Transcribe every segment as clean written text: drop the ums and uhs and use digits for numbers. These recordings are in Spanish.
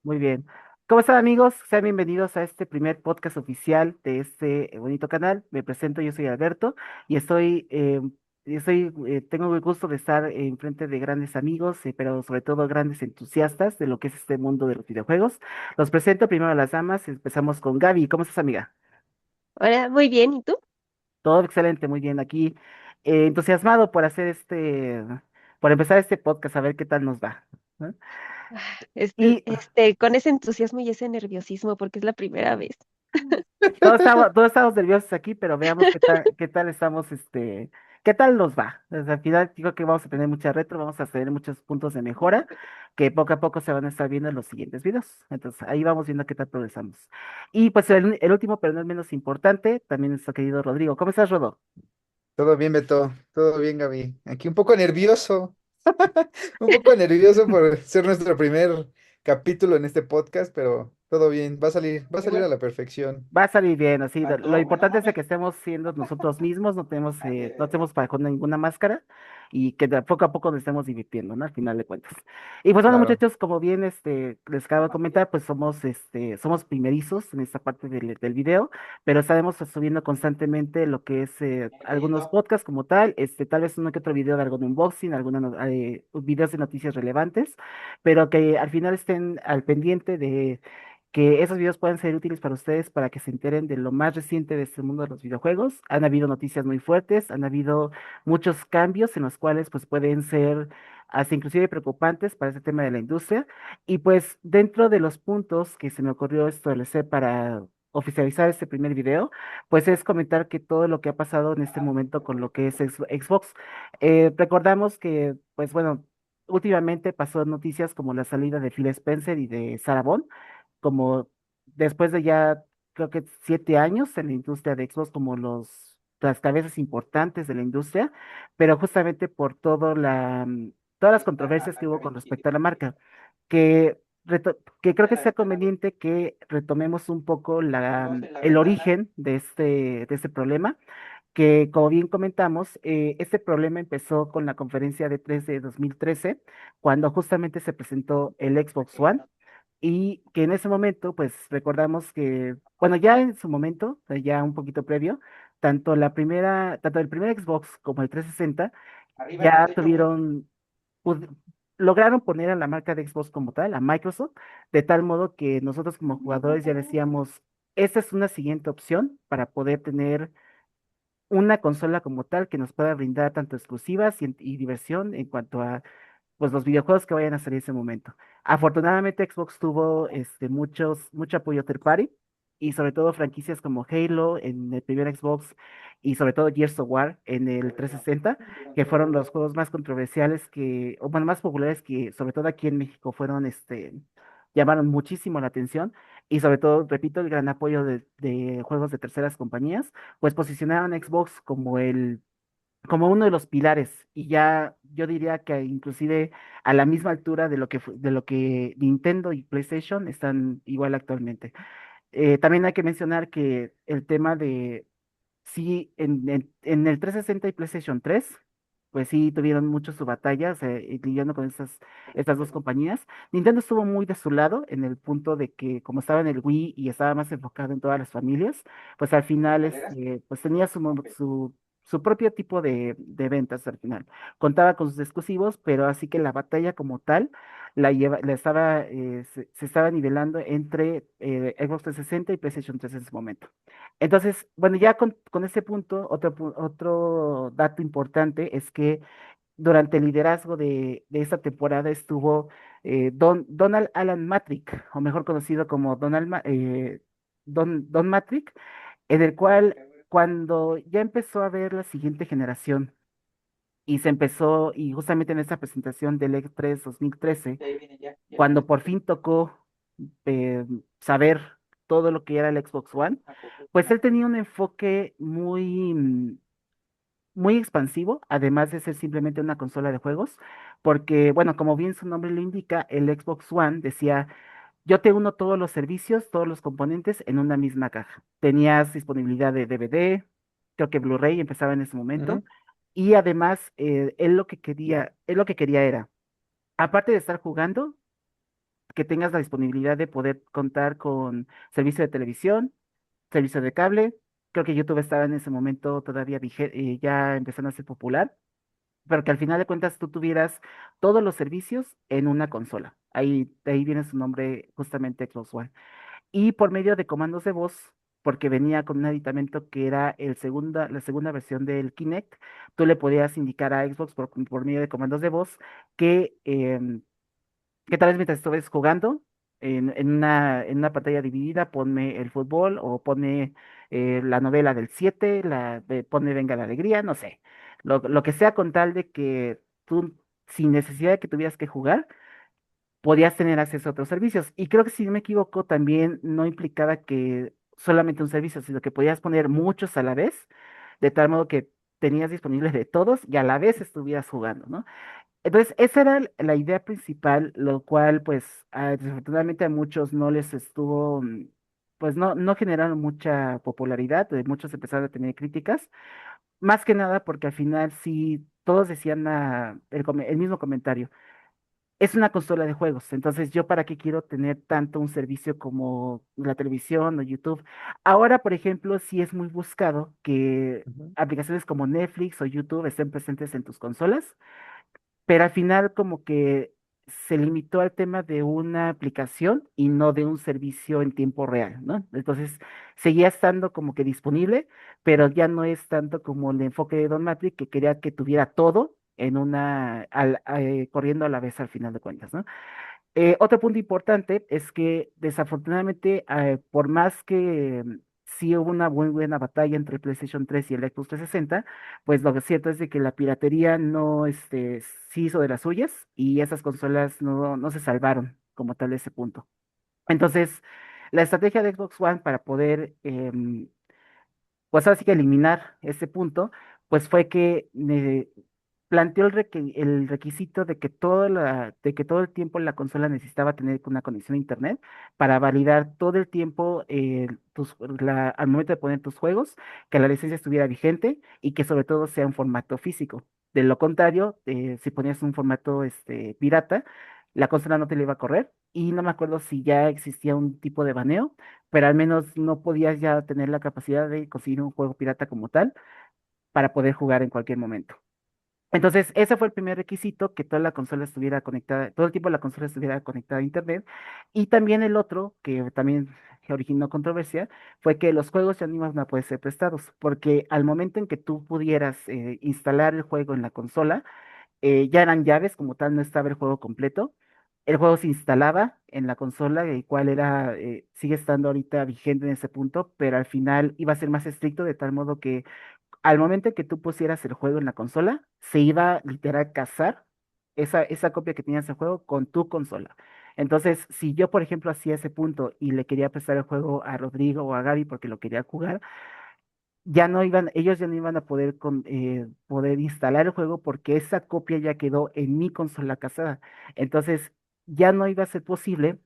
Muy bien. ¿Cómo están, amigos? Sean bienvenidos a este primer podcast oficial de este bonito canal. Me presento, yo soy Alberto y tengo el gusto de estar en frente de grandes amigos, pero sobre todo grandes entusiastas de lo que es este mundo de los videojuegos. Los presento primero a las damas. Empezamos con Gaby. ¿Cómo estás, amiga? Hola, muy bien. ¿Y tú? Todo excelente, muy bien. Aquí, entusiasmado por por empezar este podcast, a ver qué tal nos va, ¿no? Y Con ese entusiasmo y ese nerviosismo, porque es la primera vez. todos estamos nerviosos aquí, pero veamos qué tal qué tal nos va. Al final digo que vamos a tener mucha retro, vamos a tener muchos puntos de mejora que poco a poco se van a estar viendo en los siguientes videos. Entonces ahí vamos viendo qué tal progresamos. Y pues el último, pero no el menos importante, también nuestro querido Rodrigo. ¿Cómo estás, Rodo? Todo bien, Beto. Todo bien, Gaby. Aquí un poco nervioso. Un poco nervioso por ser nuestro primer capítulo en este podcast, pero todo bien. Va a salir a la perfección. Va a salir bien, así. Lo importante es de que estemos siendo nosotros mismos, no tenemos para con ninguna máscara y que de poco a poco nos estemos divirtiendo, ¿no? Al final de cuentas. Y pues bueno, Claro. muchachos, como bien les acabo de comentar, pues somos primerizos en esta parte del video, pero estaremos subiendo constantemente lo que es algunos podcasts como tal, tal vez uno que otro video de algún unboxing, videos de noticias relevantes, pero que al final estén al pendiente de que esos videos puedan ser útiles para ustedes para que se enteren de lo más reciente de este mundo de los videojuegos. Han habido noticias muy fuertes, han habido muchos cambios en los cuales pues pueden ser hasta inclusive preocupantes para este tema de la industria. Y pues dentro de los puntos que se me ocurrió establecer para oficializar este primer video, pues es comentar que todo lo que ha pasado en este momento con lo que es Xbox. Recordamos que, pues bueno, últimamente pasó noticias como la salida de Phil Spencer y de Sarah Bond, como después de ya creo que 7 años en la industria de Xbox como las cabezas importantes de la industria, pero justamente por todas las controversias que hubo con respecto a la marca, que creo que sea conveniente que retomemos un poco el origen de este problema, que como bien comentamos, este problema empezó con la conferencia de 3 de 2013, cuando justamente se presentó el Xbox One y que en ese momento, pues recordamos que, bueno, ya en su momento, ya un poquito previo, tanto el primer Xbox como el 360 ya pud- lograron poner a la marca de Xbox como tal, a Microsoft, de tal modo que nosotros como jugadores ya decíamos, esta es una siguiente opción para poder tener una consola como tal que nos pueda brindar tanto exclusivas y diversión en cuanto a pues los videojuegos que vayan a salir en ese momento. Afortunadamente Xbox tuvo mucho apoyo third party y sobre todo franquicias como Halo en el primer Xbox y sobre todo Gears of War en el 360, que fueron los juegos más controversiales o bueno, más populares que sobre todo aquí en México llamaron muchísimo la atención y sobre todo, repito, el gran apoyo de juegos de terceras compañías, pues posicionaron a Xbox como uno de los pilares, y ya yo diría que inclusive a la misma altura de lo que Nintendo y PlayStation están igual actualmente. También hay que mencionar que el tema de sí, en el 360 y PlayStation 3, pues sí tuvieron mucho su batalla, o sea, lidiando con estas dos compañías. Nintendo estuvo muy de su lado en el punto de que como estaba en el Wii y estaba más enfocado en todas las familias, pues al final pues tenía su propio tipo de ventas al final. Contaba con sus exclusivos, pero así que la batalla como tal se estaba nivelando entre Xbox 360 y PlayStation 3 en ese momento. Entonces, bueno, ya con este punto, otro dato importante es que durante el liderazgo de esta temporada estuvo Donald Alan Matrick, o mejor conocido como Don Matrick, en el cual cuando ya empezó a ver la siguiente generación y justamente en esa presentación del E3 2013, cuando por fin tocó saber todo lo que era el Xbox One, pues él tenía un enfoque muy expansivo, además de ser simplemente una consola de juegos, porque, bueno, como bien su nombre lo indica, el Xbox One decía, yo te uno todos los servicios, todos los componentes en una misma caja. Tenías disponibilidad de DVD, creo que Blu-ray empezaba en ese momento, Ujú. y además él lo que quería era, aparte de estar jugando, que tengas la disponibilidad de poder contar con servicio de televisión, servicio de cable. Creo que YouTube estaba en ese momento todavía ya empezando a ser popular, pero que al final de cuentas tú tuvieras todos los servicios en una consola. Ahí, de ahí viene su nombre justamente Xbox One. Y por medio de comandos de voz, porque venía con un aditamento que era la segunda versión del Kinect, tú le podías indicar a Xbox por medio de comandos de voz que, que tal vez mientras estés jugando en una pantalla dividida, ponme el fútbol o ponme la novela del 7, ponme Venga la Alegría, no sé. Lo que sea con tal de que tú, sin necesidad de que tuvieras que jugar, podías tener acceso a otros servicios. Y creo que si no me equivoco, también no implicaba que solamente un servicio, sino que podías poner muchos a la vez, de tal modo que tenías disponibles de todos y a la vez estuvieras jugando, ¿no? Entonces, esa era la idea principal, lo cual, pues, desafortunadamente a muchos no les estuvo, pues, no generaron mucha popularidad, muchos empezaron a tener críticas, más que nada porque al final sí, todos decían el mismo comentario. Es una consola de juegos, entonces yo para qué quiero tener tanto un servicio como la televisión o YouTube. Ahora, por ejemplo, sí es muy buscado que Ujú. aplicaciones como Netflix o YouTube estén presentes en tus consolas, pero al final como que se limitó al tema de una aplicación y no de un servicio en tiempo real, ¿no? Entonces seguía estando como que disponible, pero ya no es tanto como el enfoque de Don Matrix que quería que tuviera todo en corriendo a la vez al final de cuentas, ¿no? Otro punto importante es que desafortunadamente, por más que sí hubo una muy buena batalla entre el PlayStation 3 y el Xbox 360, pues lo que es cierto es de que la piratería no, sí hizo de las suyas y esas consolas no se salvaron como tal de ese punto. Entonces, la estrategia de Xbox One para poder pues ahora sí que eliminar ese punto, pues fue que planteó el requisito de que de que todo el tiempo la consola necesitaba tener una conexión a internet para validar todo el tiempo al momento de poner tus juegos, que la licencia estuviera vigente y que sobre todo sea un formato físico. De lo contrario, si ponías un formato pirata, la consola no te lo iba a correr. Y no me acuerdo si ya existía un tipo de baneo, pero al menos no podías ya tener la capacidad de conseguir un juego pirata como tal para poder jugar en cualquier momento. Entonces, ese fue el primer requisito, que toda la consola estuviera conectada, todo el tiempo la consola estuviera conectada a internet. Y también el otro, que también originó controversia, fue que los juegos ya no iban a poder ser prestados, porque al momento en que tú pudieras instalar el juego en la consola, ya eran llaves, como tal, no estaba el juego completo. El juego se instalaba en la consola, el cual sigue estando ahorita vigente en ese punto, pero al final iba a ser más estricto, de tal modo que al momento en que tú pusieras el juego en la consola, se iba literal a cazar esa copia que tenías del juego con tu consola. Entonces, si yo, por ejemplo, hacía ese punto y le quería prestar el juego a Rodrigo o a Gaby porque lo quería jugar, ellos ya no iban a poder instalar el juego porque esa copia ya quedó en mi consola casada. Entonces, ya no iba a ser posible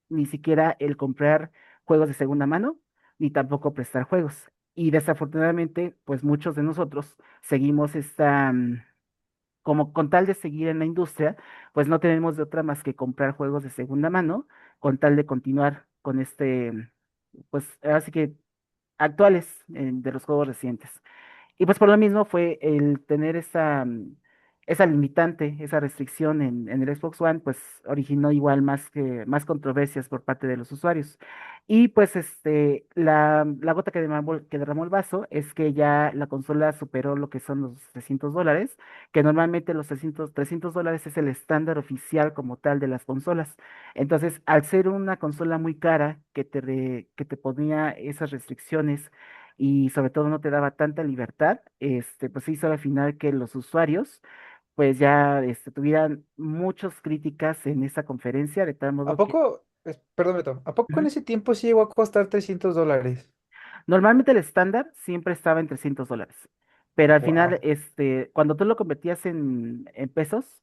ni siquiera el comprar juegos de segunda mano, ni tampoco prestar juegos. Y desafortunadamente, pues muchos de nosotros seguimos como con tal de seguir en la industria, pues no tenemos de otra más que comprar juegos de segunda mano, con tal de continuar con pues así que actuales de los juegos recientes. Y pues por lo mismo fue el tener esa limitante, esa restricción en el Xbox One, pues originó igual más controversias por parte de los usuarios. Y pues la gota que derramó el vaso es que ya la consola superó lo que son los $300, que normalmente los $300 es el estándar oficial como tal de las consolas. Entonces, al ser una consola muy cara que te ponía esas restricciones y sobre todo no te daba tanta libertad, pues hizo al final que los usuarios pues ya tuvieran muchas críticas en esa conferencia, de tal ¿A modo que poco, perdón, Beto, ¿a poco en ujú, ese tiempo sí llegó a costar $300? normalmente el estándar siempre estaba en $300, pero al final, Wow. cuando tú lo convertías en pesos,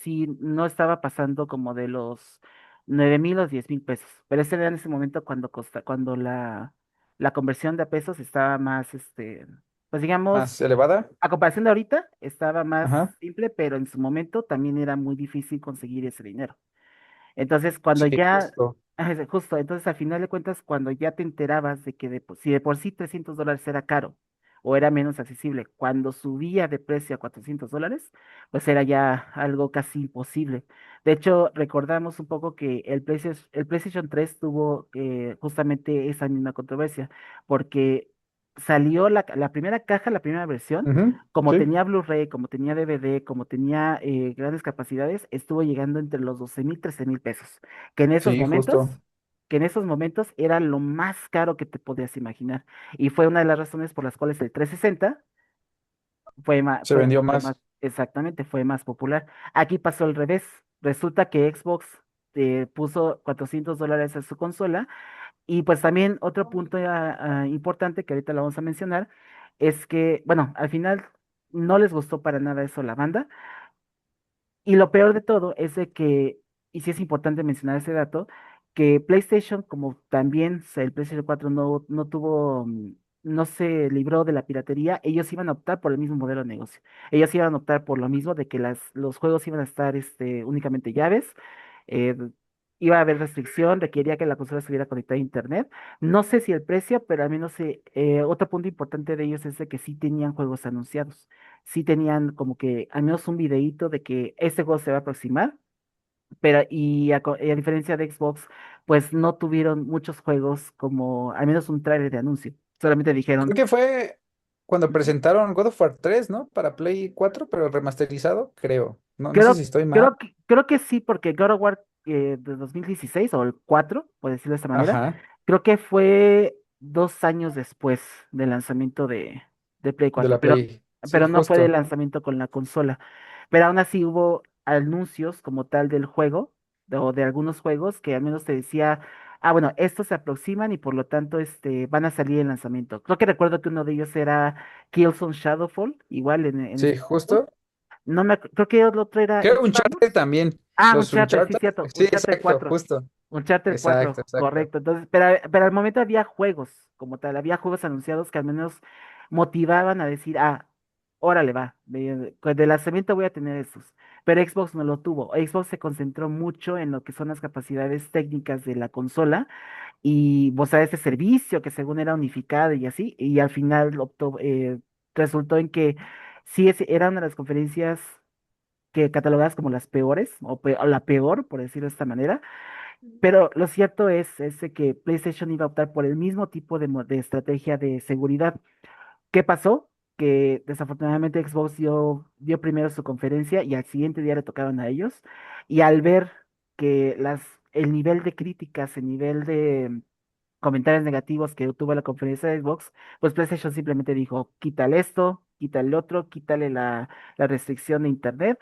sí, no estaba pasando como de los 9,000 o 10,000 pesos, pero ese era en ese momento cuando la conversión de a pesos estaba más, pues ¿Más digamos, elevada? a comparación de ahorita, estaba más Ajá. simple, pero en su momento también era muy difícil conseguir ese dinero. Entonces, cuando Sí, ya, justo. justo, entonces al final de cuentas, cuando ya te enterabas de que si de por sí $300 era caro o era menos accesible, cuando subía de precio a $400, pues era ya algo casi imposible. De hecho, recordamos un poco que el PlayStation 3 tuvo justamente esa misma controversia, porque salió la primera caja, la primera versión, Ujú, como sí, tenía Blu-ray, como tenía DVD, como tenía grandes capacidades, estuvo llegando entre los 12,000, 13,000 pesos, que en esos sí, momentos, justo. que en esos momentos era lo más caro que te podías imaginar. Y fue una de las razones por las cuales el 360 fue más, Se vendió más. exactamente, fue más popular. Aquí pasó al revés. Resulta que Xbox puso $400 a su consola y pues también otro punto importante que ahorita lo vamos a mencionar es que, bueno, al final no les gustó para nada eso a la banda. Y lo peor de todo es de que, y sí es importante mencionar ese dato, que PlayStation, como también el PlayStation 4 no tuvo, no se libró de la piratería, ellos iban a optar por el mismo modelo de negocio. Ellos iban a optar por lo mismo de que los juegos iban a estar únicamente llaves, eh, iba a haber restricción, requería que la consola estuviera conectada a internet. No sé si el precio, pero al menos otro punto importante de ellos es de que sí tenían juegos anunciados, sí tenían como que al menos un videíto de que este juego se va a aproximar, pero y a diferencia de Xbox, pues no tuvieron muchos juegos como al menos un tráiler de anuncio. Solamente Creo dijeron, que fue cuando ujú, presentaron God of War 3, ¿no? Para Play 4, pero remasterizado, creo. No, no sé si creo, estoy mal. creo que sí, porque God of War de 2016 o el 4 por decirlo de esta manera, Ajá, creo que fue 2 años después del lanzamiento de Play de 4, la pero, Play. Sí, pero no fue del justo. lanzamiento con la consola. Pero aún así hubo anuncios como tal del juego, o de algunos juegos que al menos te decía, bueno, estos se aproximan y por lo tanto van a salir en lanzamiento. Creo que recuerdo que uno de ellos era Killzone Shadowfall, igual en Sí, ese momento. justo. No me, creo que el otro era Creo Infamous. Uncharted también. Los Los Uncharted, sí, Uncharted. cierto. Sí, Uncharted exacto, 4. justo. Uncharted Exacto, 4, exacto. correcto. Entonces, pero al momento había juegos como tal, había juegos anunciados que al menos motivaban a decir, órale, va, de lanzamiento voy a tener estos. Pero Xbox no lo tuvo. Xbox se concentró mucho en lo que son las capacidades técnicas de la consola y, vos sabes, ese servicio que según era unificado y así, y al final resultó en que sí, era una de las conferencias que catalogadas como las peores, o la peor, por decirlo de esta manera, pero lo cierto es de que PlayStation iba a optar por el mismo tipo de estrategia de seguridad. ¿Qué pasó? Que desafortunadamente Xbox dio primero su conferencia y al siguiente día le tocaron a ellos. Y al ver que el nivel de críticas, el nivel de comentarios negativos que tuvo la conferencia de Xbox, pues PlayStation simplemente dijo, quítale esto, quítale el otro, quítale la restricción de internet,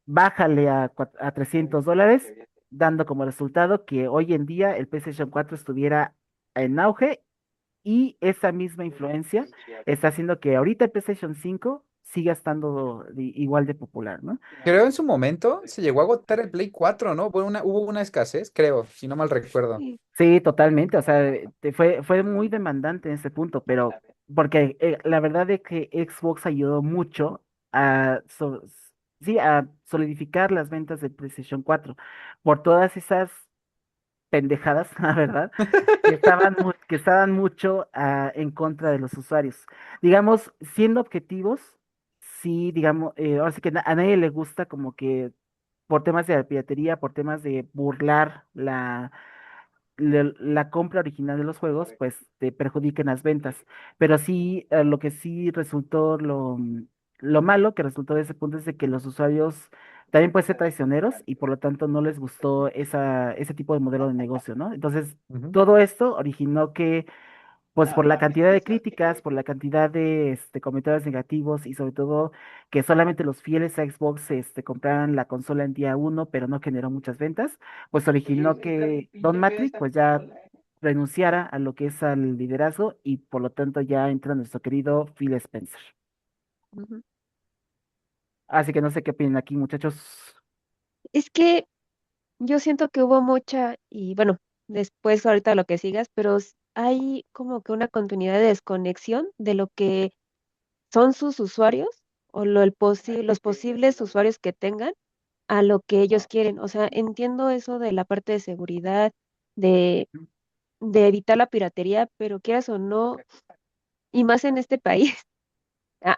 bájale a $300, dando como resultado que hoy en día el PlayStation 4 estuviera en auge y esa misma influencia está haciendo que ahorita el PlayStation 5 siga estando igual de popular, ¿no? Creo en su momento se llegó a agotar el Play 4, ¿no? Hubo una escasez, creo, si no mal recuerdo. Sí, Sí, totalmente, o sea, fue muy demandante en ese punto, pero porque la verdad es que Xbox ayudó mucho a, sí, a solidificar las ventas del PlayStation 4 por todas esas pendejadas, la verdad, que estaban mucho en contra de los usuarios. Digamos, siendo objetivos, sí, digamos, ahora sí que a nadie le gusta como que por temas de la piratería, por temas de burlar la compra original de los juegos, pues te perjudiquen las ventas. Pero sí, lo que sí resultó lo malo que resultó de ese punto es de que los usuarios también pueden ser traicioneros y por lo tanto no les gustó ese tipo de modelo de negocio, ¿no? Entonces, Ujú. todo esto originó que pues por la cantidad de críticas, por la cantidad de comentarios negativos y sobre todo que solamente los fieles a Xbox compraran la consola en día uno, pero no generó muchas ventas, pues originó que Don Matrix pues ya renunciara a lo que es al liderazgo y por lo tanto ya entra nuestro querido Phil Spencer. ujú. Así que no sé qué opinan aquí, muchachos. Es que yo siento que hubo mucha, y bueno, después ahorita lo que sigas, pero hay como que una continuidad de desconexión de lo que son sus usuarios o los posibles usuarios que tengan a lo que ellos quieren. O sea, entiendo eso de la parte de seguridad, de, de evitar la piratería, pero quieras o no, y más en este país,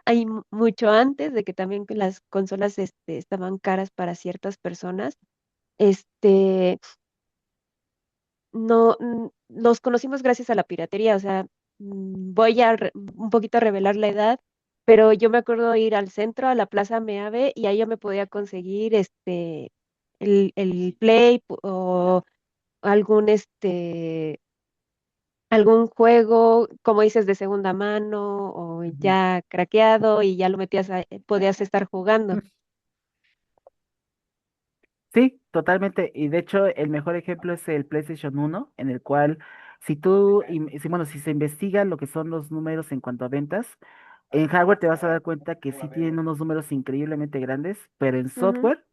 hay mucho antes de que también que las consolas estaban caras para ciertas personas. Este, no, los conocimos gracias a la piratería, o sea, voy a un poquito a revelar la edad, pero yo me acuerdo ir al centro, a la Plaza Meave, y ahí yo me podía conseguir el Play o algún algún juego, como dices, de segunda mano o Ujú. ya craqueado y ya lo metías, podías estar jugando. Sí, totalmente. Y de hecho, el mejor ejemplo es el PlayStation 1, en el cual si tú, bueno, si se investiga lo que son los números en cuanto a ventas, en hardware te vas a dar cuenta que sí tienen unos números increíblemente grandes, pero en Ujú, software,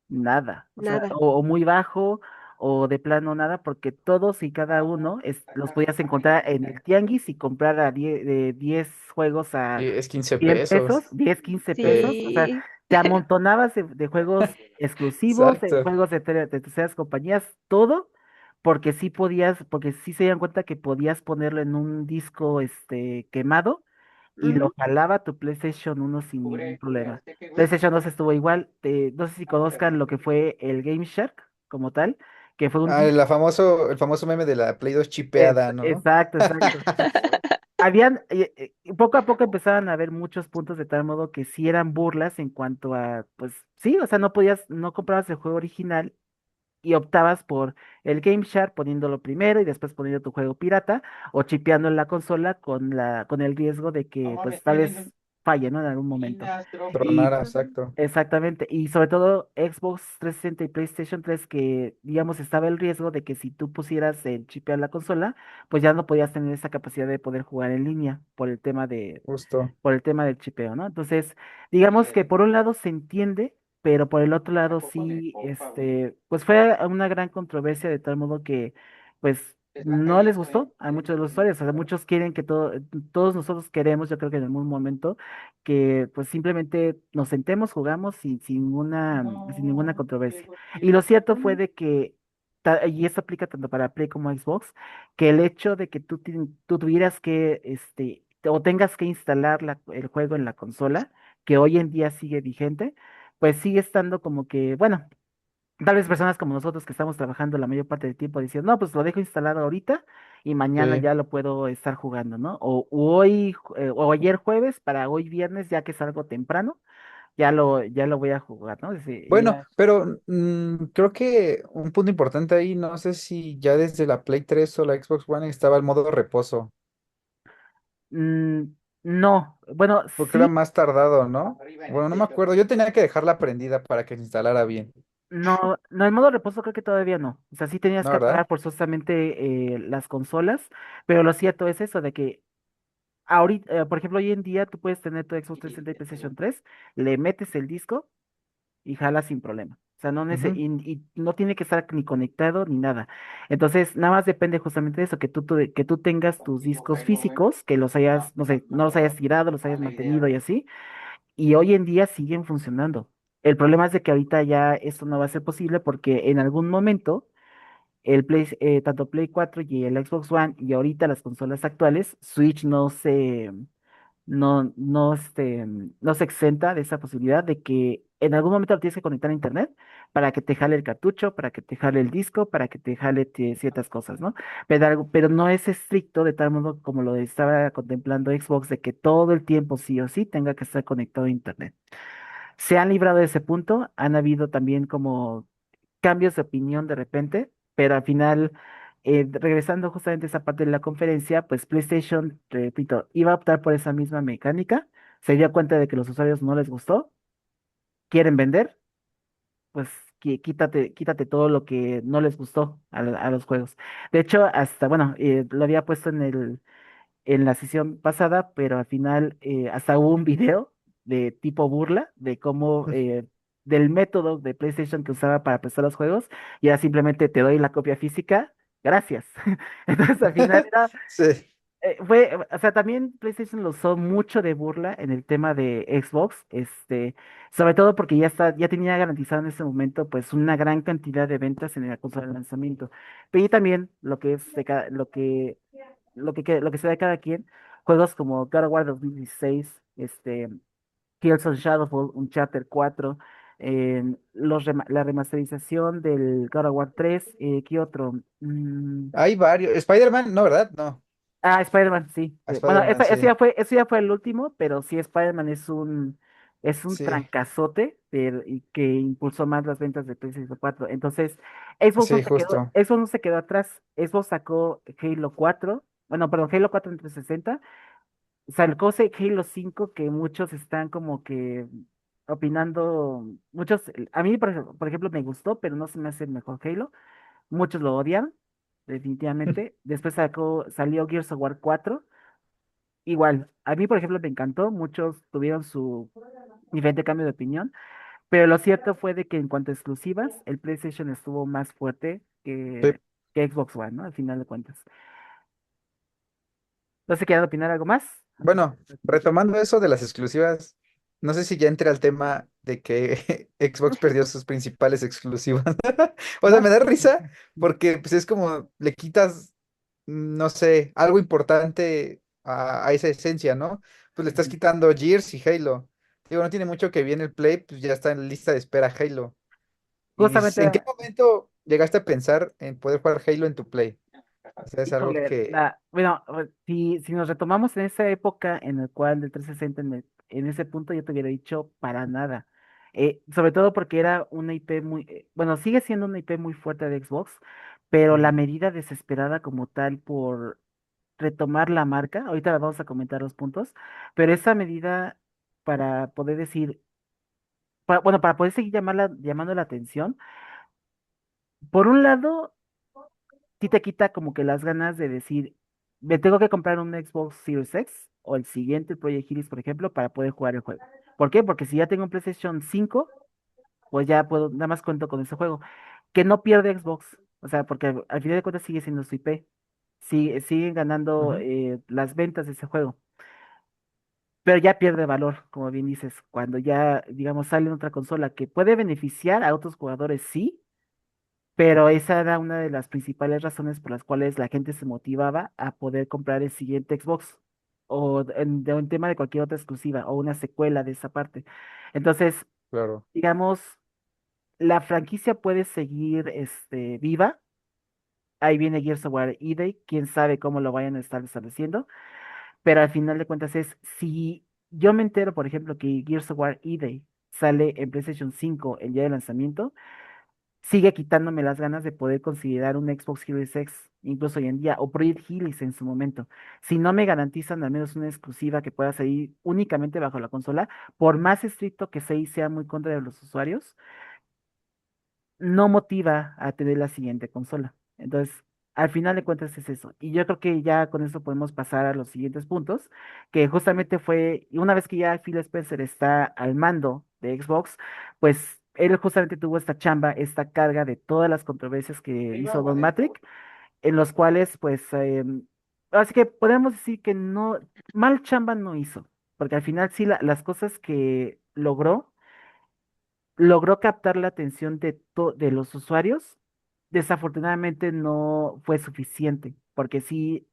nada. O sea, nada. o muy bajo, o de plano nada, porque todos y cada uno los podías encontrar en el tianguis y comprar de 10 juegos Y a es 15 100 pesos, pesos. 10 15 Sí, pesos. O sea, Sí. te amontonabas de juegos exclusivos, de exacto. juegos de terceras compañías, todo, porque sí podías, porque sí se dieron cuenta que podías ponerlo en un disco quemado y lo Ujú. jalaba tu PlayStation 1 sin ningún problema. PlayStation 2 estuvo igual, no sé si conozcan lo que fue el Game Shark como tal, que fue un Ah, disco. el famoso meme de la Play 2 chipeada, ¿no? Exacto, exacto. Poco a poco empezaban a haber muchos puntos de tal modo que sí eran burlas en cuanto a, pues sí, o sea, no comprabas el juego original y optabas por el Game Shark poniéndolo primero y después poniendo tu juego pirata o chipeando en la consola con el riesgo de que pues tal vez falle, ¿no? En algún momento. Y Tronara, Ujú. exacto. exactamente, y sobre todo Xbox 360 y PlayStation 3 que digamos estaba el riesgo de que si tú pusieras el chipear la consola, pues ya no podías tener esa capacidad de poder jugar en línea Justo. por el tema del chipeo, ¿no? Entonces, digamos que por un lado se entiende, pero por el otro lado sí, pues fue una gran controversia de tal modo que, pues, no les gustó a muchos de los usuarios, o sea, muchos quieren que todos nosotros queremos, yo creo que en algún momento, que pues simplemente nos sentemos, jugamos sin ninguna controversia. Y lo cierto fue Ujú. de que, y esto aplica tanto para Play como Xbox, que el hecho de que tú tuvieras que, o tengas que instalar el juego en la consola, que hoy en día sigue vigente, pues sigue estando como que, bueno, tal vez personas como nosotros que estamos trabajando la mayor parte del tiempo diciendo, no, pues lo dejo instalado ahorita y mañana Sí. ya lo puedo estar jugando, ¿no? O hoy, o ayer jueves para hoy viernes, ya que es algo temprano, ya lo voy a jugar, ¿no? Bueno, pero creo que un punto importante ahí, no sé si ya desde la Play 3 o la Xbox One estaba el modo reposo, Mm, no, bueno, porque era sí. más tardado, ¿no? Bueno, no me acuerdo, yo tenía que dejarla prendida para que se instalara bien, No, no, en modo reposo creo que todavía no. O sea, sí tenías ¿no, que verdad? apagar forzosamente las consolas, pero lo cierto es eso de que ahorita, por ejemplo, hoy en día tú puedes tener tu Xbox 360 y PlayStation 3, le metes el disco y jala sin problema. O sea, Ujú. y no tiene que estar ni conectado ni nada. Entonces, nada más depende justamente de eso, que tú tengas tus discos físicos, que los hayas, no sé, no los hayas tirado, los hayas mantenido y así y hoy en día siguen funcionando. El problema es de que ahorita ya esto no va a ser posible porque en algún momento tanto Play 4 y el Xbox One y ahorita las consolas actuales, Switch no se exenta de esa posibilidad de que en algún momento lo tienes que conectar a internet para que te jale el cartucho, para que te jale el disco, para que te jale ciertas cosas, ¿no? Pero no es estricto de tal modo como lo estaba contemplando Xbox de que todo el tiempo sí o sí tenga que estar conectado a internet. Se han librado de ese punto, han habido también como cambios de opinión de repente, pero al final, regresando justamente a esa parte de la conferencia, pues PlayStation, repito, iba a optar por esa misma mecánica, se dio cuenta de que los usuarios no les gustó, quieren vender, pues quítate todo lo que no les gustó a los juegos. De hecho, hasta, bueno, lo había puesto en la sesión pasada, pero al final hasta hubo un video de tipo burla de cómo, del método de PlayStation que usaba para prestar los juegos, y era simplemente te doy la copia física, gracias. Entonces al final Sí, o sea, también PlayStation lo usó mucho de burla en el tema de Xbox, sobre todo porque ya tenía garantizado en ese momento, pues, una gran cantidad de ventas en la consola de lanzamiento. Pero y también lo que es de lo que se da de cada quien, juegos como God of War 2016, Tales of Shadowfall, Uncharted 4, la remasterización del God of War 3, ¿qué otro? Hay varios. Spider-Man, no, ¿verdad? No. Spider-Man, sí. A Bueno, Spider-Man, sí. eso ya fue el último, pero sí, Spider-Man es un Sí, trancazote y que impulsó más las ventas de PlayStation 4. Entonces, Xbox no sí, se quedó, justo. Xbox no se quedó atrás. Xbox sacó Halo 4, bueno, perdón, Halo 4 en 360. Sacó Halo 5, que muchos están como que opinando, a mí, por ejemplo, me gustó, pero no se me hace el mejor Halo. Muchos lo odian, definitivamente. Después salió Gears of War 4. Igual, a mí, por ejemplo, me encantó. Muchos tuvieron su diferente cambio de opinión. Pero lo cierto fue de que en cuanto a exclusivas, el PlayStation estuvo más fuerte Sí. que Xbox One, ¿no? Al final de cuentas. ¿No se quieren opinar algo más? Antes Bueno, de concluir. retomando eso de las exclusivas, no sé si ya entra al tema de que Xbox perdió sus principales exclusivas. O sea, No, me da sí. risa porque pues es como le quitas, no sé, algo importante a esa esencia, ¿no? Pues le estás Ujú. quitando Gears y Halo. Digo, no tiene mucho que viene el Play, pues ya está en lista de espera Halo. Y dices, Justamente, ¿en qué momento llegaste a pensar en poder jugar Halo en tu Play? O sea, es algo híjole, que... bueno, si nos retomamos en esa época en la cual del 360, en ese punto yo te hubiera dicho para nada. Sobre todo porque era una IP bueno, sigue siendo una IP muy fuerte de Xbox, pero la Ujú. medida desesperada como tal por retomar la marca, ahorita vamos a comentar los puntos, pero esa medida para poder decir, bueno, para poder seguir llamando la atención, por un lado, sí te quita como que las ganas de decir, me tengo que comprar un Xbox Series X o el siguiente Project Series, por ejemplo, para poder jugar el juego. ¿Por qué? Porque si ya tengo un PlayStation 5, pues ya puedo, nada más cuento con ese juego. Que no pierde Xbox, o sea, porque al final de cuentas sigue siendo su IP. Siguen ganando Ujú. las ventas de ese juego. Pero ya pierde valor, como bien dices, cuando ya, digamos, sale en otra consola que puede beneficiar a otros jugadores, sí, pero esa era una de las principales razones por las cuales la gente se motivaba a poder comprar el siguiente Xbox o de un tema de cualquier otra exclusiva o una secuela de esa parte. Entonces, Claro. digamos, la franquicia puede seguir viva. Ahí viene Gears of War EDEY, quién sabe cómo lo vayan a estar estableciendo, pero al final de cuentas si yo me entero, por ejemplo, que Gears of War EDEY sale en PlayStation 5 el día de lanzamiento, sigue quitándome las ganas de poder considerar un Xbox Series X, incluso hoy en día, o Project Helix en su momento. Si no me garantizan al menos una exclusiva que pueda salir únicamente bajo la consola, por más estricto que sea muy contra de los usuarios, no motiva a tener la siguiente consola. Entonces, al final de cuentas es eso. Y yo creo que ya con eso podemos pasar a los siguientes puntos, que justamente fue, y una vez que ya Phil Spencer está al mando de Xbox, pues él justamente tuvo esta chamba, esta carga de todas las controversias que hizo Don Matrix, en los cuales, pues, así que podemos decir que no, mal chamba no hizo, porque al final sí las cosas que logró captar la atención de los usuarios. Desafortunadamente no fue suficiente, porque sí,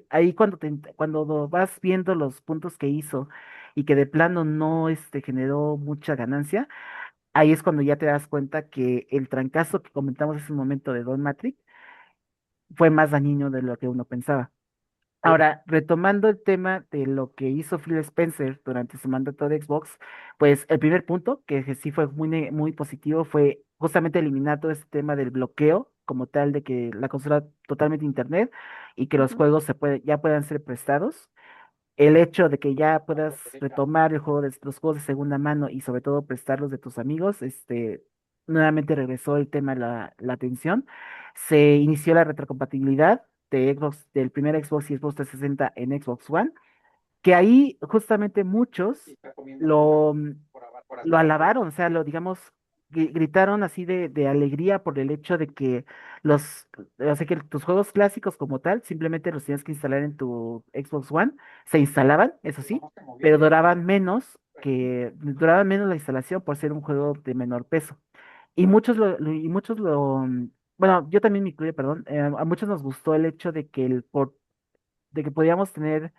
ahí cuando vas viendo los puntos que hizo y que de plano no generó mucha ganancia, ahí es cuando ya te das cuenta que el trancazo que comentamos hace un momento de Don Matrix fue más dañino de lo que uno pensaba. Sí. Ahora, retomando el tema de lo que hizo Phil Spencer durante su mandato de Xbox, pues el primer punto, que sí fue muy positivo, fue justamente eliminar todo este tema del bloqueo, como tal, de que la consola totalmente internet y que los Ujú. juegos ya puedan ser prestados. El hecho de que ya puedas retomar los juegos de segunda mano y sobre todo prestarlos de tus amigos, nuevamente regresó el tema de la atención. Se inició la retrocompatibilidad de Xbox, del primer Xbox y Xbox 360 en Xbox One, que ahí justamente muchos lo, lo alabaron, o sea, digamos, gritaron así de alegría por el hecho de que los, o sea, que tus juegos clásicos como tal, simplemente los tienes que instalar en tu Xbox One, se instalaban, eso sí, pero duraban menos la instalación por ser un juego de menor peso. Y muchos bueno, yo también me incluyo, perdón, a muchos nos gustó el hecho de que de que podíamos tener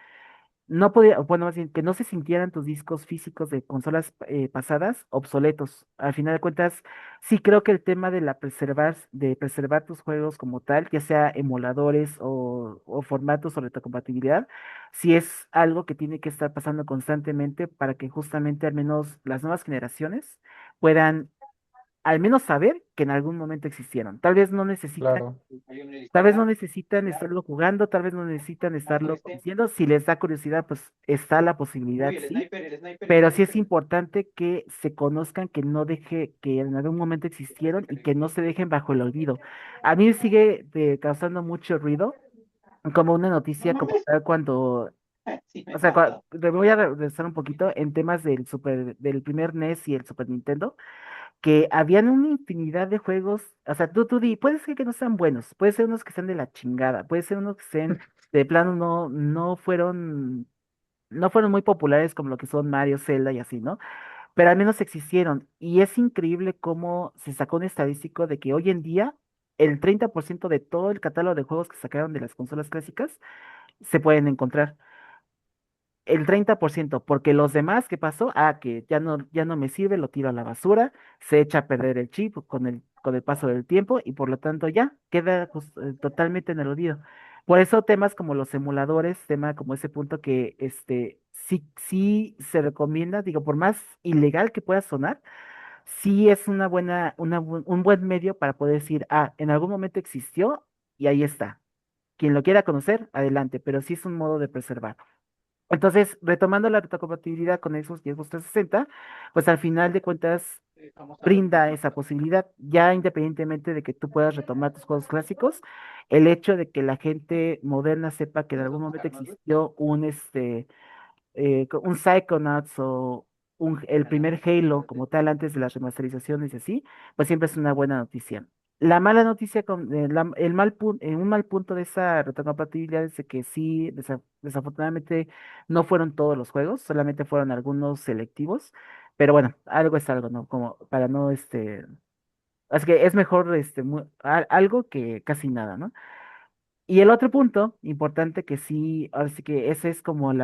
no podía, bueno, más bien, que no se sintieran tus discos físicos de consolas pasadas obsoletos. Al final de cuentas, sí creo que el tema de preservar tus juegos como tal, ya sea emuladores o formatos o retrocompatibilidad, sí es algo que tiene que estar pasando constantemente para que justamente al menos las nuevas generaciones puedan al menos saber que en algún momento existieron. Claro, Tal vez no necesitan estarlo jugando, tal vez no necesitan estarlo diciendo. Si les da curiosidad, pues está la posibilidad, sí. Pero sí es importante que se conozcan, que en algún momento existieron y que no se dejen bajo el olvido. A mí sigue causando mucho ruido, como una noticia como tal cuando, o sea, me voy a regresar un poquito en temas del primer NES y el Super Nintendo que habían una infinidad de juegos, o sea, tú di, puede ser que no sean buenos, puede ser unos que sean de la chingada, puede ser unos que sean de plano no fueron muy populares como lo que son Mario, Zelda y así, ¿no? Pero al menos existieron. Y es increíble cómo se sacó un estadístico de que hoy en día el 30% de todo el catálogo de juegos que sacaron de las consolas clásicas se pueden encontrar. El 30%, porque los demás, ¿qué pasó? Ah, que ya no me sirve, lo tiro a la basura, se echa a perder el chip con el paso del tiempo y por lo tanto ya queda pues, totalmente en el olvido. Por eso temas como los emuladores, tema como ese punto que sí se recomienda, digo, por más ilegal que pueda sonar, sí es un buen medio para poder decir, ah, en algún momento existió y ahí está. Quien lo quiera conocer, adelante, pero sí es un modo de preservar. Entonces, retomando la retrocompatibilidad con Xbox y Xbox 360, pues al final de cuentas brinda esa posibilidad, ya independientemente de que tú puedas retomar tus juegos clásicos, el hecho de que la gente moderna sepa que en algún momento existió un Psychonauts o el primer Halo como tal antes de las remasterizaciones y así, pues siempre es una buena noticia. La mala noticia, un mal punto de esa retrocompatibilidad es de que sí, desafortunadamente no fueron todos los juegos, solamente fueron algunos selectivos, pero bueno, algo es algo, ¿no? Como para no, así que es mejor, algo que casi nada, ¿no? Y el otro punto importante que sí, ahora sí que ese es como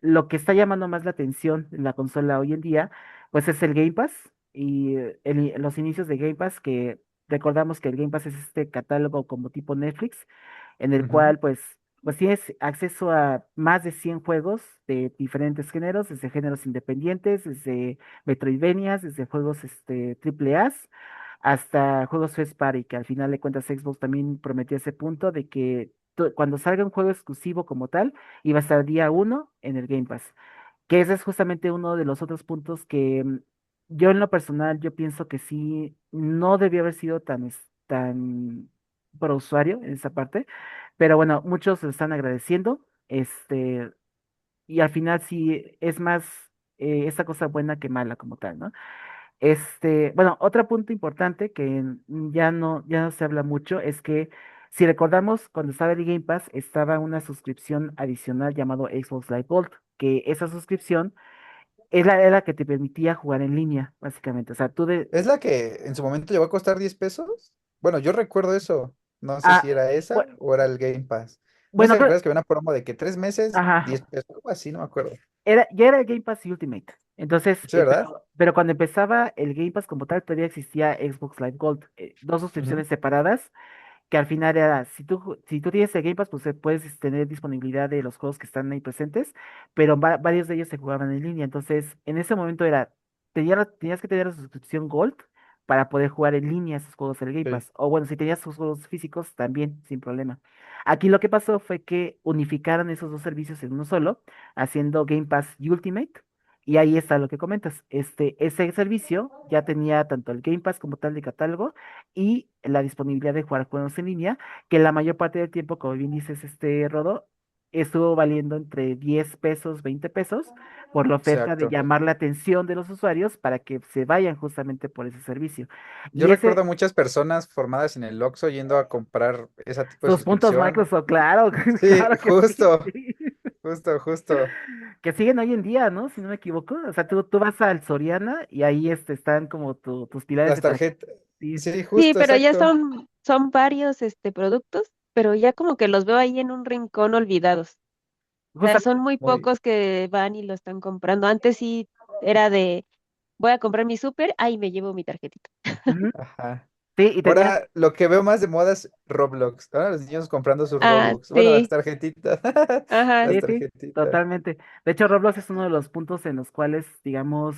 lo que está llamando más la atención en la consola hoy en día, pues es el Game Pass y los inicios de Game Pass, que recordamos que el Game Pass es este catálogo como tipo Netflix, en el ujú, cual pues tienes acceso a más de 100 juegos de diferentes géneros, desde géneros independientes, desde Metroidvanias, desde juegos triple A, hasta juegos first party, que al final de cuentas Xbox también prometió ese punto de que cuando salga un juego exclusivo como tal, iba a estar día uno en el Game Pass. Que ese es justamente uno de los otros puntos que yo en lo personal, yo pienso que sí, no debió haber sido tan pro usuario en esa parte, pero bueno, muchos lo están agradeciendo, y al final sí es más esta cosa buena que mala como tal, ¿no? Bueno, otro punto importante que ya no se habla mucho es que si recordamos, cuando estaba el Game Pass, estaba una suscripción adicional llamado Xbox Live Gold, que esa suscripción era la que te permitía jugar en línea, básicamente. O sea, ¿Es la que en su momento llegó a costar 10 pesos? Bueno, yo recuerdo eso. No sé ah, si era esa bue- o era el Game Pass. No sé, bueno, ¿recuerdas que había una promo de que 3 meses, ajá, 10 pesos? Algo así, no me acuerdo. ya era el Game Pass Ultimate. Entonces, ¿Sí, verdad? pero cuando empezaba el Game Pass como tal, todavía existía Xbox Live Gold, dos Ujú, suscripciones separadas que al final era, si tú tienes el Game Pass, pues puedes tener disponibilidad de los juegos que están ahí presentes, pero varios de ellos se jugaban en línea. Entonces, en ese momento tenías que tener la suscripción Gold para poder jugar en línea esos juegos del Game sí. Pass. O bueno, si tenías sus juegos físicos, también, sin problema. Aquí lo que pasó fue que unificaron esos dos servicios en uno solo, haciendo Game Pass Ultimate. Y ahí está lo que comentas. Ese servicio ya tenía tanto el Game Pass como tal de catálogo y la disponibilidad de jugar juegos en línea, que la mayor parte del tiempo, como bien dices, Rodo, estuvo valiendo entre 10 pesos, 20 pesos, por la oferta de Exacto. llamar la atención de los usuarios para que se vayan justamente por ese servicio. Yo Y recuerdo a ese, muchas personas formadas en el Oxxo yendo a comprar ese tipo de sus puntos suscripción. Microsoft, claro, Sí, claro que sí. justo, justo. Que siguen hoy en día, ¿no? Si no me equivoco. O sea, tú vas al Soriana y ahí están como tus pilares Las de tarjeta. tarjetas. Sí, Sí, Sí, justo, pero ya exacto. son varios productos, pero ya como que los veo ahí en un rincón olvidados. O sea, son justamente. muy Muy. pocos que van y lo están comprando. Antes sí era de, voy a comprar mi súper, ahí me llevo mi tarjetita. Ujú. Ajá. Sí, y tenías, Ahora lo que veo más de moda es Roblox. Ahora los niños comprando sus Ah, Robux. Bueno, las sí, tarjetitas. ajá. Las sí, sí, tarjetitas. totalmente. De hecho, Roblox es uno de los puntos en los cuales, digamos,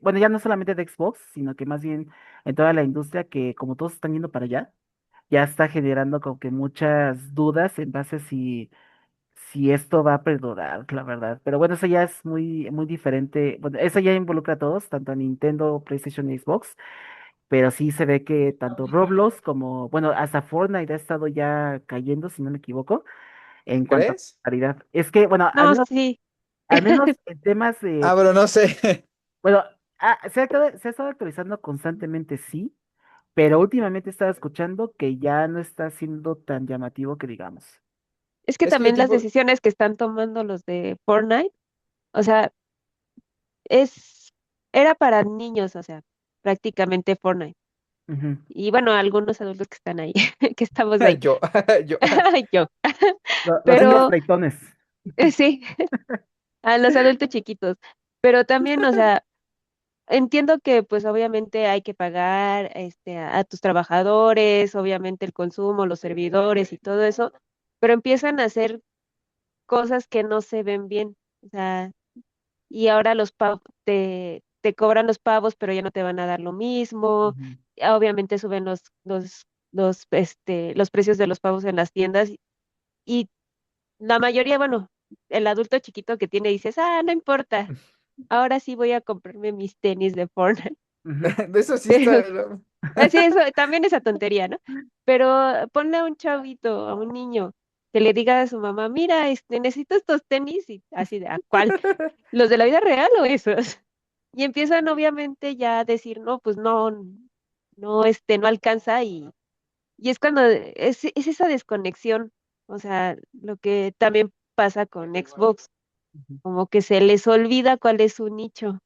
bueno, ya no solamente de Xbox, sino que más bien en toda la industria que como todos están yendo para allá, ya está generando como que muchas dudas en base a si esto va a perdurar, la verdad. Pero bueno, eso ya es muy, muy diferente. Bueno, eso ya involucra a todos, tanto a Nintendo, PlayStation y Xbox. Pero sí se ve que tanto Roblox como, bueno, hasta Fortnite ha estado ya cayendo, si no me equivoco, en cuanto a ¿Crees? calidad. Es que, bueno, No, sí. al menos en temas Ah, de, pero no sé. bueno, se ha estado actualizando constantemente, sí, pero últimamente he estado escuchando que ya no está siendo tan llamativo que digamos. Es que Es que yo también las tiempo. decisiones que están tomando los de Fortnite, o sea, es, era para niños, o sea, prácticamente Fortnite. Ujú. Y bueno, algunos adultos que están ahí, que estamos ahí. Yo, yo. Yo. Los niños Pero treitones. sí, a los adultos chiquitos. Pero también, o sea, entiendo que pues obviamente hay que pagar a tus trabajadores, obviamente el consumo, los servidores y todo eso, pero empiezan a hacer cosas que no se ven bien. O sea, y ahora te cobran los pavos, pero ya no te van a dar lo mismo. Ujú. Obviamente suben los precios de los pavos en las tiendas y la mayoría, bueno, el adulto chiquito que tiene dices, no importa, ahora sí voy a comprarme mis tenis de Fortnite. Ujú. De eso sí Pero, está. ¿No? sí, eso, también esa tontería, ¿no? Pero ponle a un chavito, a un niño, que le diga a su mamá, mira, necesito estos tenis y así de, ¿a cuál? ¿Los de la vida real o esos? Y empiezan obviamente ya a decir, no, pues no, no, no alcanza y es cuando es esa desconexión, o sea, lo que también pasa con Xbox, Ujú. como que se les olvida cuál es su nicho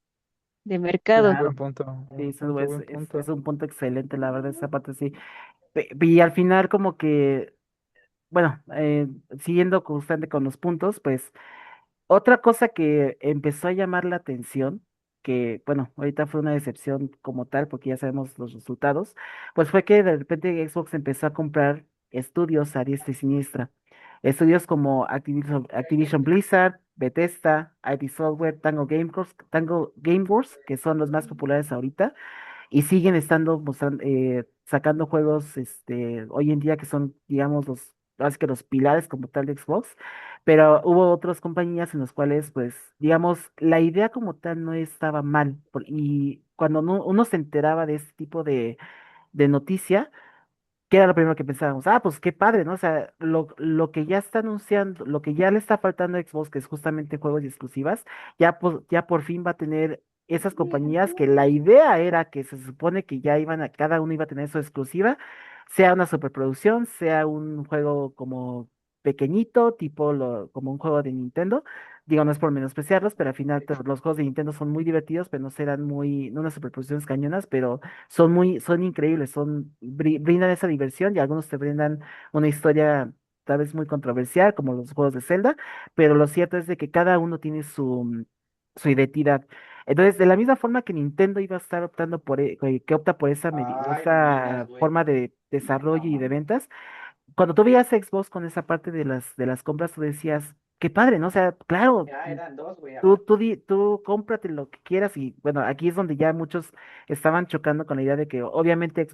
de mercado. Buen Claro, punto, sí, buen eso punto, buen es punto. un punto excelente, la verdad, esa parte sí. Y al final como que, bueno, siguiendo constante con los puntos, pues otra cosa que empezó a llamar la atención, que bueno, ahorita fue una decepción como tal, porque ya sabemos los resultados, pues fue que de repente Xbox empezó a comprar estudios a diestra y siniestra. Estudios como Activision Blizzard, Bethesda, ID Software, Tango Gameworks, que son los más populares ahorita y siguen estando sacando juegos hoy en día que son, digamos, así que los pilares como tal de Xbox, pero hubo otras compañías en las cuales, pues, digamos, la idea como tal no estaba mal, y cuando uno se enteraba de este tipo de noticia, ¿qué era lo primero que pensábamos? Ah, pues qué padre, ¿no? O sea, lo que ya está anunciando, lo que ya le está faltando a Xbox, que es justamente juegos y exclusivas, ya por fin va a tener esas compañías que la idea era que se supone que ya cada uno iba a tener su exclusiva, sea una superproducción, sea un juego como pequeñito, tipo como un juego de Nintendo. Digo, no es por menospreciarlos, pero al final los juegos de Nintendo son muy divertidos, pero no serán no unas superproducciones cañonas, pero son increíbles, brindan esa diversión y algunos te brindan una historia tal vez muy controversial, como los juegos de Zelda, pero lo cierto es de que cada uno tiene su identidad. Entonces, de la misma forma que Nintendo iba a estar optando que opta por esa forma de desarrollo y de ventas, cuando tú veías Xbox con esa parte de las compras, tú decías, qué padre, ¿no? O sea, claro, tú cómprate lo que quieras y bueno, aquí es donde ya muchos estaban chocando con la idea de que obviamente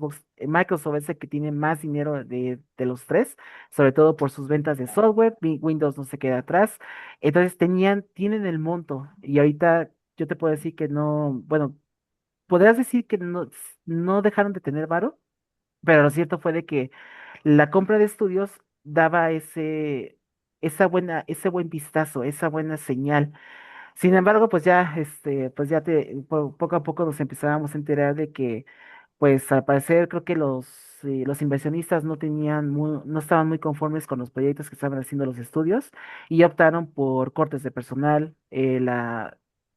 Microsoft es el que tiene más dinero de los tres, sobre todo por sus ventas de software, Windows no se queda atrás, entonces tienen el monto y ahorita yo te puedo decir que no, bueno, podrías decir que no dejaron de tener varo, pero lo cierto fue de que la compra de estudios daba ese buen vistazo, esa buena señal. Sin embargo, pues ya, pues ya poco a poco nos empezábamos a enterar de que, pues al parecer creo que los inversionistas no estaban muy conformes con los proyectos que estaban haciendo los estudios y optaron por cortes de personal,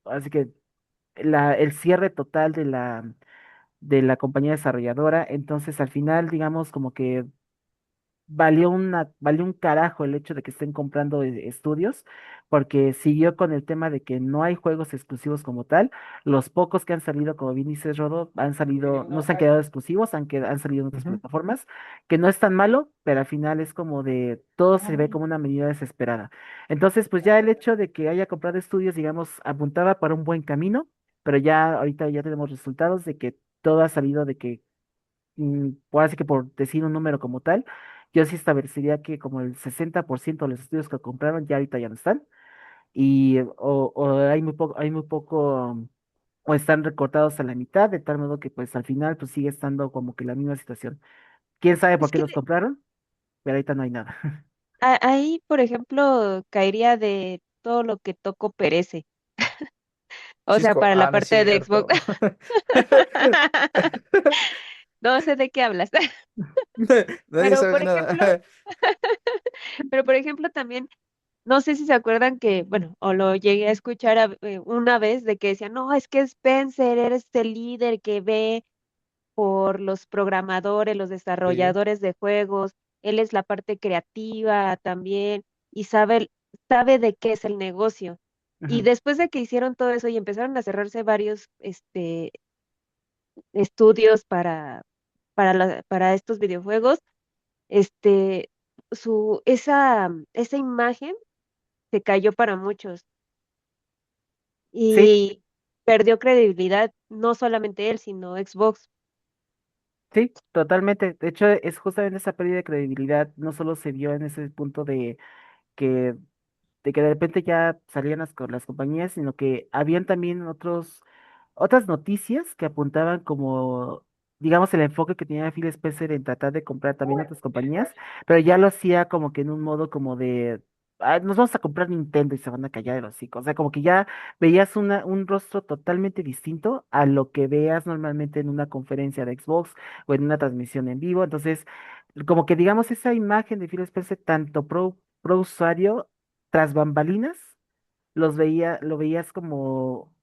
así que el cierre total de la compañía desarrolladora. Entonces, al final, digamos, como que valió un carajo el hecho de que estén comprando estudios, porque siguió con el tema de que no hay juegos exclusivos como tal. Los pocos que han salido, como bien dices, Rodo, no se han quedado exclusivos, han salido en otras Ujú. plataformas, que no es tan malo, pero al final es como de todo se ve como una medida desesperada. Entonces, pues ya el hecho de que haya comprado estudios, digamos, apuntaba para un buen camino, pero ya ahorita ya tenemos resultados de que todo ha salido de que por así que por decir un número como tal, yo sí establecería que como el 60% de los estudios que compraron ya ahorita ya no están, o hay muy poco, o están recortados a la mitad, de tal modo que pues al final pues sigue estando como que la misma situación. ¿Quién sabe por Es qué que los compraron? Pero ahorita no hay nada. ahí, por ejemplo, caería de todo lo que toco perece. O sea, Chisco, para la ah, no es parte de Xbox. cierto. No sé de qué hablas. Nadie Pero, sabe por ejemplo, nada. pero por ejemplo también, no sé si se acuerdan que, bueno, o lo llegué a escuchar una vez de que decían, no, es que Spencer, eres el líder que ve por los programadores, los Sí. desarrolladores de juegos, él es la parte creativa también y sabe de qué es el negocio. Y Ujú. después de que hicieron todo eso y empezaron a cerrarse varios estudios para estos videojuegos, este, esa imagen se cayó para muchos Sí, y perdió credibilidad, no solamente él, sino Xbox. sí, totalmente. De hecho, es justamente esa pérdida de credibilidad, no solo se vio en ese punto que de que de repente ya salían las compañías, sino que habían también otras noticias que apuntaban como, digamos, el enfoque que tenía Phil Spencer en tratar de comprar también otras compañías, pero ya lo hacía como que en un modo como de, "Ah, nos vamos a comprar Nintendo y se van a callar de los hocico". O sea, como que ya veías un rostro totalmente distinto a lo que veas normalmente en una conferencia de Xbox o en una transmisión en vivo. Entonces, como que digamos esa imagen de Phil Spencer, tanto pro usuario tras bambalinas, lo veías como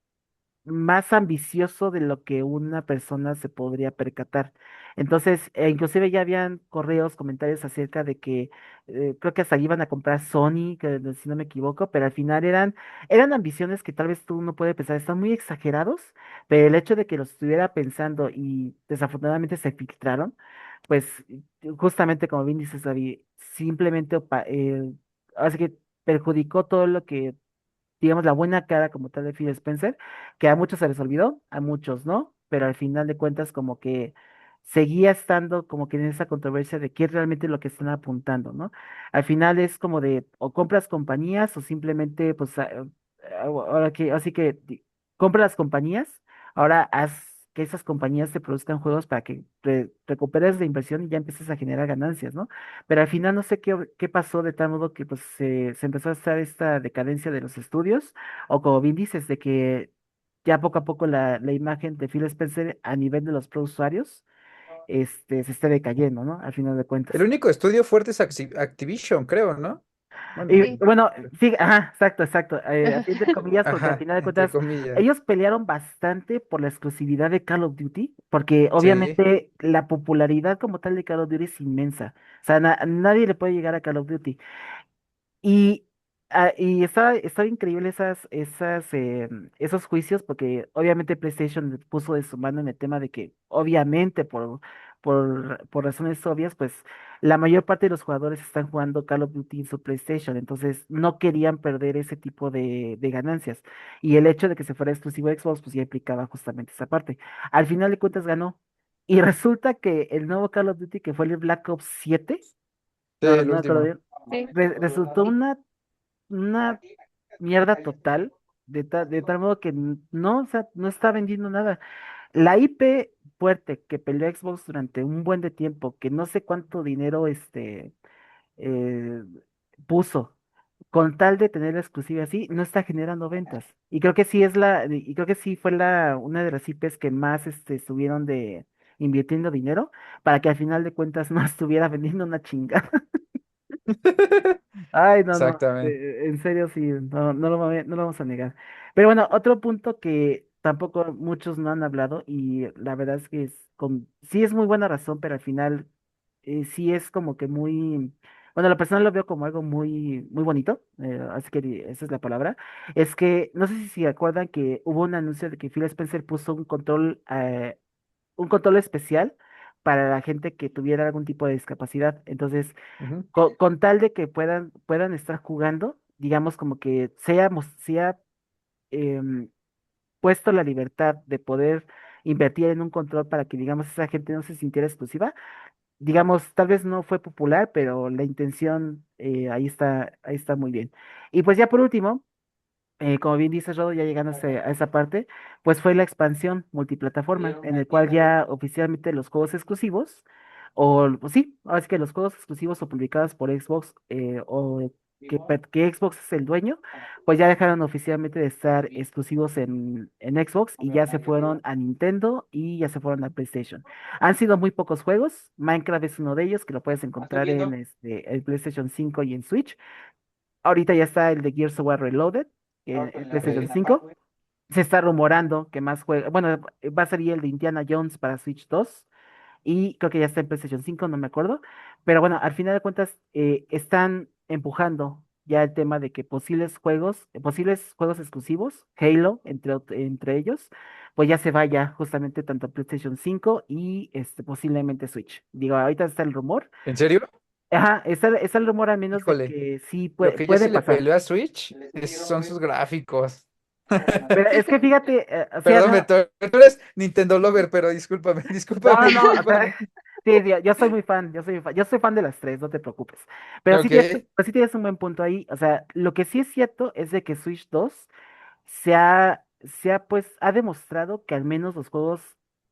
más ambicioso de lo que una persona se podría percatar. Entonces, inclusive ya habían correos, comentarios acerca de que creo que hasta iban a comprar Sony, que, si no me equivoco, pero al final eran ambiciones que tal vez tú no puedes pensar, están muy exagerados, pero el hecho de que los estuviera pensando y desafortunadamente se filtraron, pues justamente como bien dices, David, simplemente así que perjudicó todo lo que digamos, la buena cara como tal de Phil Spencer, que a muchos se les olvidó, a muchos no, pero al final de cuentas como que seguía estando como que en esa controversia de qué es realmente lo que están apuntando, ¿no? Al final es como de o compras compañías o simplemente, pues, ahora que, así que compra las compañías, ahora haz que esas compañías te produzcan juegos para que recuperes la inversión y ya empieces a generar ganancias, ¿no? Pero al final no sé qué pasó de tal modo que pues se empezó a hacer esta decadencia de los estudios, o como bien dices, de que ya poco a poco la imagen de Phil Spencer a nivel de los pro usuarios, se esté decayendo, ¿no? Al final de El cuentas. único estudio fuerte es Activision, creo, ¿no? Y Bueno, Sí. bueno, sí, ajá, exacto, exacto. Así entre comillas, porque al ajá, final de entre cuentas, comillas. ellos pelearon bastante por la exclusividad de Call of Duty, porque Sí. obviamente la popularidad como tal de Call of Duty es inmensa. O sea, nadie le puede llegar a Call of Duty. Y, y estaba increíble esos juicios, porque obviamente PlayStation puso de su mano en el tema de que, obviamente, por razones obvias, pues la mayor parte de los jugadores están jugando Call of Duty en su PlayStation, entonces no querían perder ese tipo de ganancias. Y el hecho de que se fuera exclusivo de Xbox, pues ya implicaba justamente esa parte. Al final de cuentas ganó. Y resulta que el nuevo Call of Duty, que fue el Black Ops 7, Sí, no, no el me acuerdo último. bien, Sí. resultó una mierda total, de tal modo que no, o sea, no está vendiendo nada. La IP fuerte que peleó Xbox durante un buen de tiempo, que no sé cuánto dinero eh, puso, con tal de tener la exclusiva así, no está generando ventas. Y creo que sí es y creo que sí fue una de las IPs que más estuvieron invirtiendo dinero para que al final de cuentas no estuviera vendiendo una chingada. Ay, no, no, Exactamente. en serio sí, no, no lo vamos a negar. Pero bueno, otro punto que tampoco muchos no han hablado y la verdad es que sí es muy buena razón, pero al final sí es como que muy, bueno, la persona lo veo como algo muy bonito, así que esa es la palabra. Es que no sé si se acuerdan que hubo un anuncio de que Phil Spencer puso un control especial para la gente que tuviera algún tipo de discapacidad. Entonces, Ujú. con tal de que puedan estar jugando, digamos como que sea em, puesto la libertad de poder invertir en un control para que, digamos, esa gente no se sintiera exclusiva. Digamos, tal vez no fue popular, pero la intención ahí está muy bien. Y pues ya por último, como bien dices, Rodo, ya llegando a esa parte, pues fue la expansión multiplataforma, en el cual ya oficialmente los juegos exclusivos, o pues sí, ahora sí que los juegos exclusivos o publicados por Xbox, o que Xbox es el dueño, pues ya dejaron oficialmente de estar exclusivos en Xbox y ya se fueron a Nintendo y ya se fueron a PlayStation. Han sido muy pocos juegos, Minecraft es uno de ellos, que lo puedes encontrar en el PlayStation 5 y en Switch. Ahorita ya está el de Gears of War Reloaded en PlayStation Ok. 5. Se está rumorando que más juega. Bueno, va a salir el de Indiana Jones para Switch 2. Y creo que ya está en PlayStation 5, no me acuerdo. Pero bueno, al final de cuentas, están empujando ya el tema de que posibles juegos exclusivos, Halo, entre ellos, pues ya se vaya justamente tanto a PlayStation 5 y posiblemente Switch. Digo, ahorita está el rumor. ¿En serio? Ajá, está el rumor al menos de Híjole, que sí lo que yo puede sí le pasar. peleo a Switch son sus gráficos. Pero es que fíjate, o sea, Perdón, no, Beto, tú eres Nintendo Lover, pero discúlpame, no, discúlpame, no, o sea, discúlpame. sí, sí, yo soy muy fan, yo soy fan de las tres, no te preocupes. Pero Ok. pues sí tienes un buen punto ahí, o sea, lo que sí es cierto es de que Switch 2 pues, ha demostrado que al menos los juegos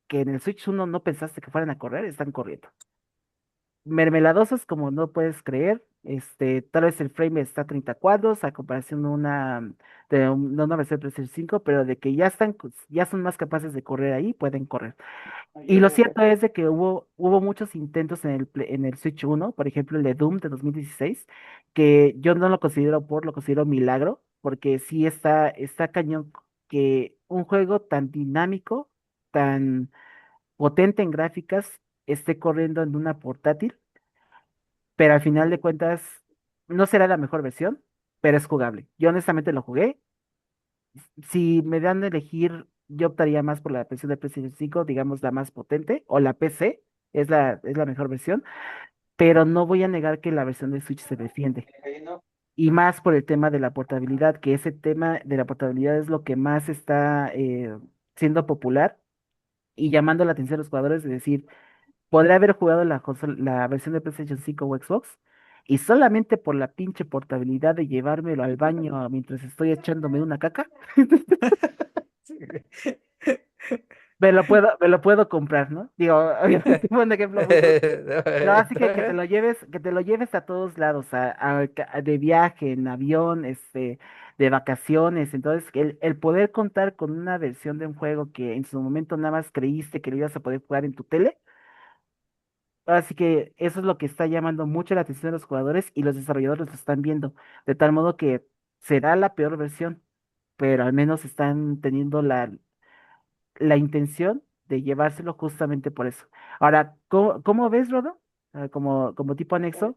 que en el Switch 1 no pensaste que fueran a correr, están corriendo. Mermeladosos como no puedes creer. Tal vez el frame está a 30 cuadros a comparación de una versión de PlayStation 5, pero de que ya son más capaces de correr ahí, pueden correr. Y lo cierto es de que hubo muchos intentos en el Switch 1, por ejemplo el de Doom de 2016, que yo no lo lo considero milagro, porque sí está cañón que un juego tan dinámico, tan potente en gráficas, esté corriendo en una portátil, pero al final de cuentas no será la mejor versión, pero es jugable. Yo honestamente lo jugué. Si me dan a elegir, yo optaría más por la versión de PlayStation 5, digamos la más potente, o la PC, es la mejor versión, pero no voy a negar que la versión de Switch se defiende. Y más por el tema de la portabilidad, que ese tema de la portabilidad es lo que más está siendo popular y llamando la atención a los jugadores de decir, podría haber jugado la versión de PlayStation 5 o Xbox y solamente por la pinche portabilidad de llevármelo al baño mientras estoy echándome una caca, me lo puedo comprar, ¿no? Digo, obviamente fue un ejemplo muy burdo. Pero así que que te lo lleves a todos lados, de viaje, en avión, de vacaciones. Entonces, el poder contar con una versión de un juego que en su momento nada más creíste que lo ibas a poder jugar en tu tele. Así que eso es lo que está llamando mucho la atención de los jugadores y los desarrolladores lo están viendo, de tal modo que será la peor versión, pero al menos están teniendo la intención de llevárselo justamente por eso. Ahora, ¿cómo ves, Rodo? Como tipo anexo,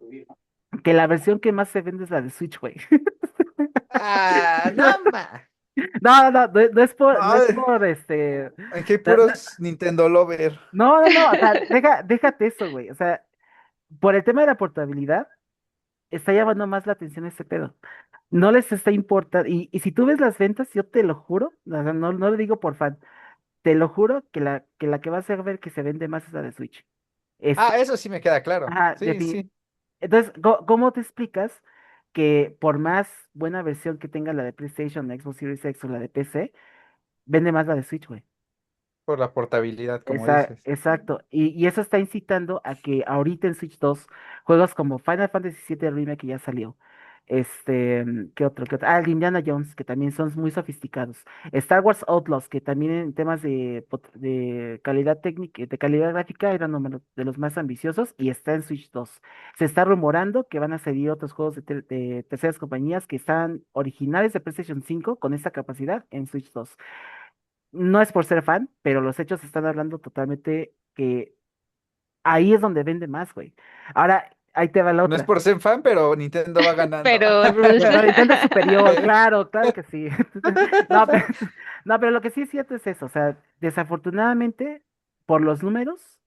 que la versión que más se vende es la de Switch, güey. Ah, no, ma. No es no es Ay, por aquí hay no, no, puros Nintendo Lover. o sea, déjate eso, güey. O sea, por el tema de la portabilidad, está llamando más la atención ese pedo. No les está importando. Y si tú ves las ventas, yo te lo juro, o sea, no lo digo por fan, te lo juro que la que vas a ver que se vende más es la de Switch. Ah, eso sí me queda claro. Ajá, Sí, sí, Entonces, ¿cómo te explicas que por más buena versión que tenga la de PlayStation, la Xbox Series X o la de PC, vende más la de Switch, güey? por la portabilidad, como dices. Exacto. Y eso está incitando a que ahorita en Switch 2, juegos como Final Fantasy VII Remake que ya salió, ¿Qué otro? ¿Qué otro? Ah, el de Indiana Jones, que también son muy sofisticados. Star Wars Outlaws, que también en temas de calidad técnica, de calidad gráfica, eran uno de los más ambiciosos y está en Switch 2. Se está rumorando que van a salir otros juegos de terceras compañías que están originales de PlayStation 5 con esta capacidad en Switch 2. No es por ser fan, pero los hechos están hablando totalmente que ahí es donde vende más, güey. Ahora, ahí te va la No es otra. por ser fan, pero Nintendo va ganando. Pero Rush, Pero Nintendo es superior, Eh, claro, claro que sí. No, pero, no, pero lo que sí es cierto es eso. O sea, desafortunadamente, por los números,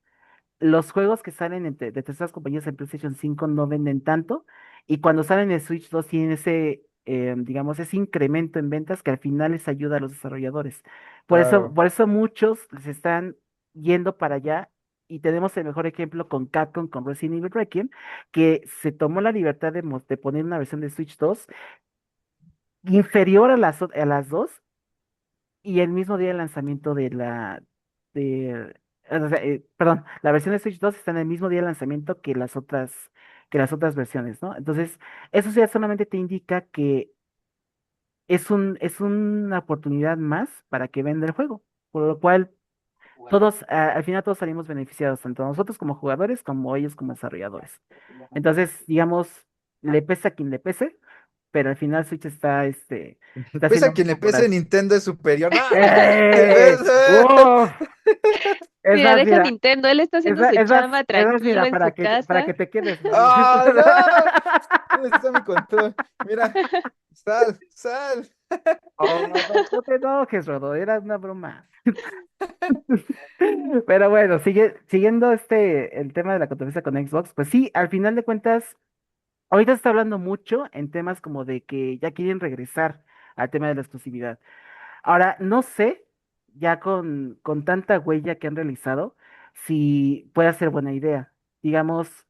los juegos que salen de terceras compañías en PlayStation 5 no venden tanto. Y cuando salen en Switch 2 tienen digamos, ese incremento en ventas que al final les ayuda a los desarrolladores. Claro. Por eso muchos se están yendo para allá. Y tenemos el mejor ejemplo con Capcom, con Resident Evil Requiem, que se tomó la libertad de poner una versión de Switch 2 inferior a las dos y el mismo día del lanzamiento perdón, la versión de Switch 2 está en el mismo día de lanzamiento que las otras versiones, ¿no? Entonces, eso ya solamente te indica que es una oportunidad más para que venda el juego, por lo cual al final todos salimos beneficiados, tanto nosotros como jugadores como ellos como desarrolladores. Entonces, digamos, le pese a quien le pese, pero al final Switch está Pese siendo a muy quien le pese, popular. Nintendo es superior. ¡No! ¡Eh! ¡Uf! Es mira, más, deja a mira, Nintendo, él está haciendo su chamba es más, tranquilo mira, en su para casa. que te quedes, ¿no? ¡Ah, no! ¿Dónde está mi control? Mira, sal, sal. Oh, no, no te enojes, Rodo, era una broma. Pero bueno, siguiendo el tema de la controversia con Xbox, pues sí, al final de cuentas, ahorita se está hablando mucho en temas como de que ya quieren regresar al tema de la exclusividad. Ahora, no sé, ya con tanta huella que han realizado, si puede ser buena idea. Digamos,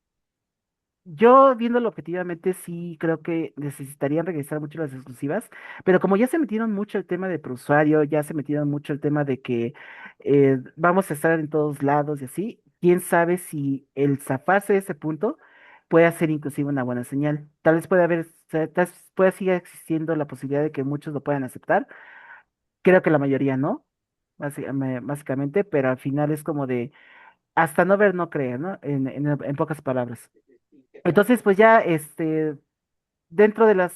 yo viéndolo objetivamente, sí creo que necesitarían regresar mucho las exclusivas, pero como ya se metieron mucho el tema de per usuario, ya se metieron mucho el tema de que vamos a estar en todos lados y así, quién sabe si el zafarse de ese punto puede ser inclusive una buena señal. Tal vez tal vez pueda seguir existiendo la posibilidad de que muchos lo puedan aceptar. Creo que la mayoría no, básicamente, pero al final es como de hasta no ver, no creer, ¿no? En pocas palabras. Entonces, pues ya, dentro de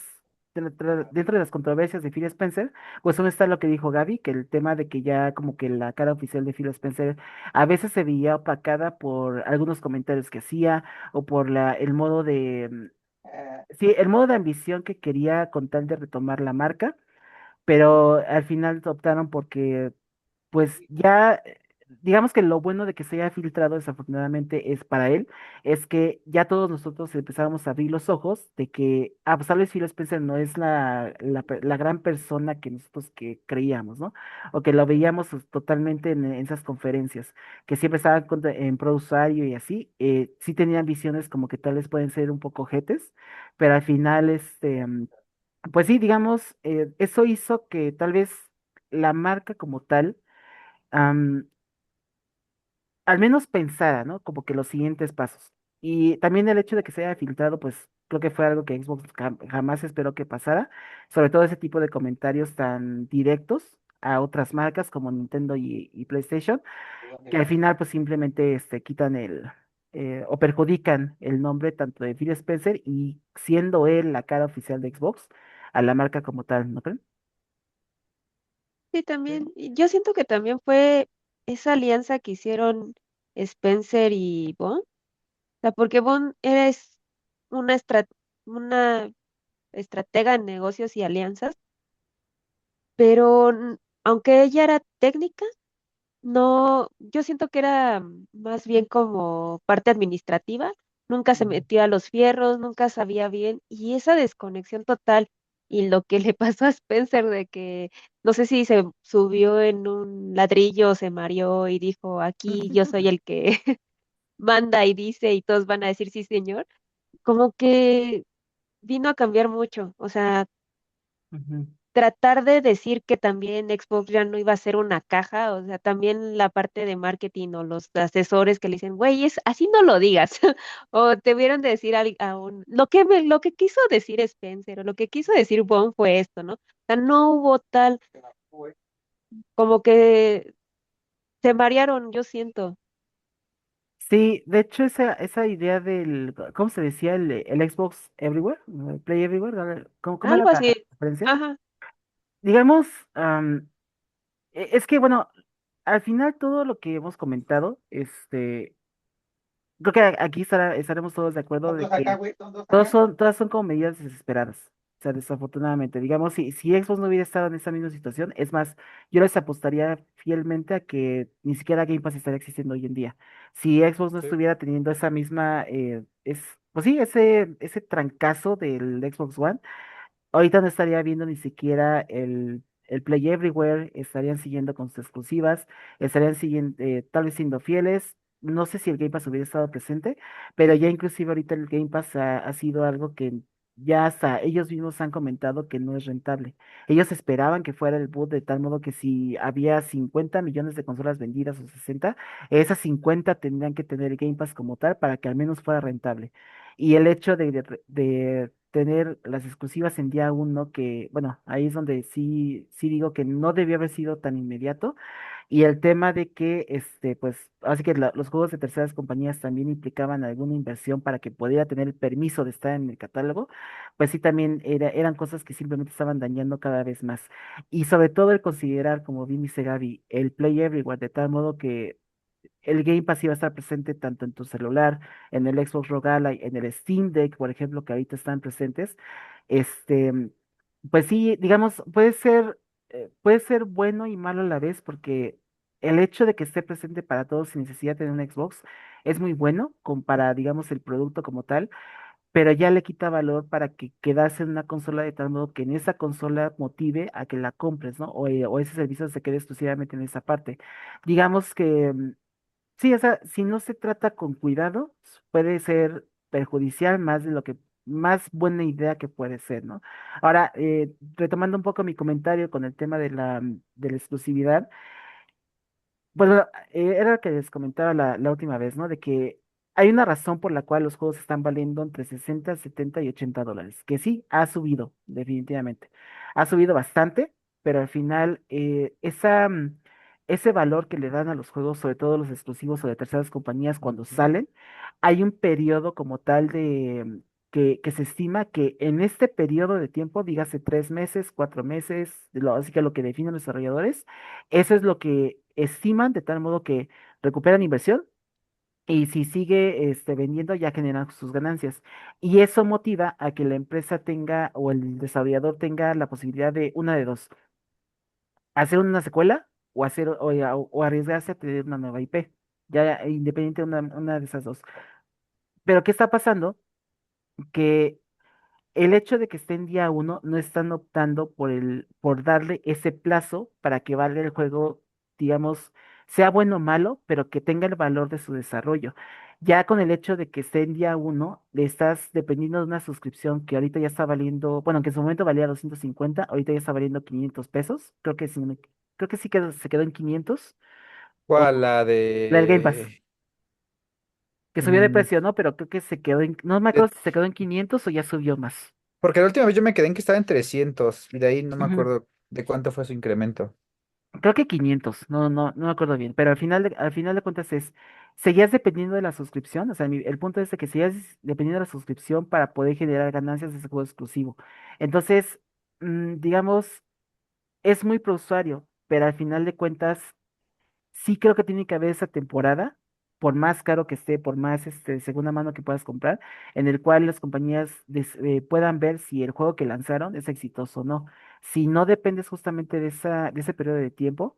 dentro de las controversias de Phil Spencer, pues uno está lo que dijo Gaby, que el tema de que ya como que la cara oficial de Phil Spencer a veces se veía opacada por algunos comentarios que hacía o por el modo sí, el modo de ambición que quería con tal de retomar la marca, pero al final optaron porque pues ya, digamos que lo bueno de que se haya filtrado desafortunadamente es para él, es que ya todos nosotros empezamos a abrir los ojos de que, pues tal vez Phil Spencer no es la gran persona que nosotros que creíamos, ¿no? O que lo veíamos totalmente en esas conferencias, que siempre estaba en pro usuario y así, sí tenían visiones como que tal vez pueden ser un poco jetes, pero al final, pues sí, digamos, eso hizo que tal vez la marca como tal, am, al menos pensara, ¿no? Como que los siguientes pasos. Y también el hecho de que se haya filtrado, pues creo que fue algo que Xbox jamás esperó que pasara, sobre todo ese tipo de comentarios tan directos a otras marcas como Nintendo y PlayStation, que al final pues simplemente quitan o perjudican el nombre tanto de Phil Spencer y siendo él la cara oficial de Xbox a la marca como tal, ¿no creen? Sí, también. Y yo siento que también fue esa alianza que hicieron Spencer y Bond. O sea, porque Bond es una, una estratega en negocios y alianzas, pero aunque ella era técnica, no, yo siento que era más bien como parte administrativa, nunca se metió a los fierros, nunca sabía bien, y esa desconexión total y lo que le pasó a Spencer de que no sé si se subió en un ladrillo, se mareó y dijo, aquí yo soy el que manda y dice y todos van a decir sí, señor, como que vino a cambiar mucho, o sea, Ujú. tratar de decir que también Xbox ya no iba a ser una caja, o sea, también la parte de marketing o los asesores que le dicen, güey, así no lo digas, o te hubieran de decir lo que quiso decir Spencer o lo que quiso decir Bon fue esto, ¿no? O sea, no hubo tal, como que se marearon, yo siento, Sí, de hecho esa idea del, ¿cómo se decía? El Xbox Everywhere, el Play Everywhere, ¿cómo era algo la así, referencia? ajá, Digamos, es que bueno, al final todo lo que hemos comentado, creo que aquí estaremos todos de acuerdo de que todas son como medidas desesperadas. O sea, desafortunadamente, digamos, si Xbox no hubiera estado en esa misma situación, es más, yo les apostaría fielmente a que ni siquiera Game Pass estaría existiendo hoy en día. Si Xbox no estuviera teniendo esa misma, pues sí, ese trancazo del Xbox One, ahorita no estaría viendo ni siquiera el Play Everywhere, estarían siguiendo con sus exclusivas, estarían siguiendo, tal vez siendo fieles. No sé si el Game Pass hubiera estado presente, pero ya inclusive ahorita el Game Pass ha sido algo que ya hasta ellos mismos han comentado que no es rentable. Ellos esperaban que fuera el boot de tal modo que si había 50 millones de consolas vendidas o 60, esas 50 tendrían que tener el Game Pass como tal para que al menos fuera rentable. Y el hecho de tener las exclusivas en día uno, que, bueno, ahí es donde sí digo que no debió haber sido tan inmediato. Y el tema de que, pues, así que los juegos de terceras compañías también implicaban alguna inversión para que pudiera tener el permiso de estar en el catálogo, pues sí, también eran cosas que simplemente estaban dañando cada vez más. Y sobre todo el considerar, como bien dice Gaby, el Play Everywhere, de tal modo que el Game Pass iba a estar presente tanto en tu celular, en el Xbox Rogue Ally, en el Steam Deck, por ejemplo, que ahorita están presentes. Este, pues sí, digamos, puede ser bueno y malo a la vez, porque el hecho de que esté presente para todos sin necesidad de tener un Xbox es muy bueno para, digamos, el producto como tal, pero ya le quita valor para que quedase en una consola de tal modo que en esa consola motive a que la compres, ¿no? O ese servicio se quede exclusivamente en esa parte. Digamos que sí, o sea, si no se trata con cuidado, puede ser perjudicial más de lo que, más buena idea que puede ser, ¿no? Ahora, retomando un poco mi comentario con el tema de la exclusividad, bueno, era lo que les comentaba la última vez, ¿no? De que hay una razón por la cual los juegos están valiendo entre 60, 70 y $80, que sí, ha subido, definitivamente. Ha subido bastante, pero al final ese valor que le dan a los juegos, sobre todo los exclusivos o de terceras compañías cuando salen, hay un periodo como tal que se estima que en este periodo de tiempo, dígase 3 meses, 4 meses, así que lo que definen los desarrolladores, eso es lo que estiman de tal modo que recuperan inversión y si sigue vendiendo ya generan sus ganancias. Y eso motiva a que la empresa tenga o el desarrollador tenga la posibilidad de una de dos, hacer una secuela o arriesgarse a tener una nueva IP, ya independiente de una de esas dos. Pero ¿qué está pasando? Que el hecho de que esté en día uno no están optando por darle ese plazo para que valga el juego, digamos, sea bueno o malo, pero que tenga el valor de su desarrollo. Ya con el hecho de que esté en día uno, le estás dependiendo de una suscripción que ahorita ya está valiendo, bueno, que en su momento valía 250, ahorita ya está valiendo 500 pesos. Creo que sí se quedó en 500. O ¿Cuál? La la del Game Pass, de... que subió de mm, precio, ¿no? Pero creo que no me de- acuerdo si se quedó en 500 o ya subió más. Porque la última vez yo me quedé en que estaba en 300 y de ahí no me Ujú. acuerdo de cuánto fue su incremento. Creo que 500, no me acuerdo bien, pero al final de cuentas seguías dependiendo de la suscripción, o sea, el punto es de que seguías dependiendo de la suscripción para poder generar ganancias de ese juego exclusivo. Entonces, digamos, es muy pro usuario, pero al final de cuentas sí creo que tiene que haber esa temporada, por más caro que esté, por más segunda mano que puedas comprar, en el cual las compañías puedan ver si el juego que lanzaron es exitoso o no. Si no dependes justamente de ese periodo de tiempo,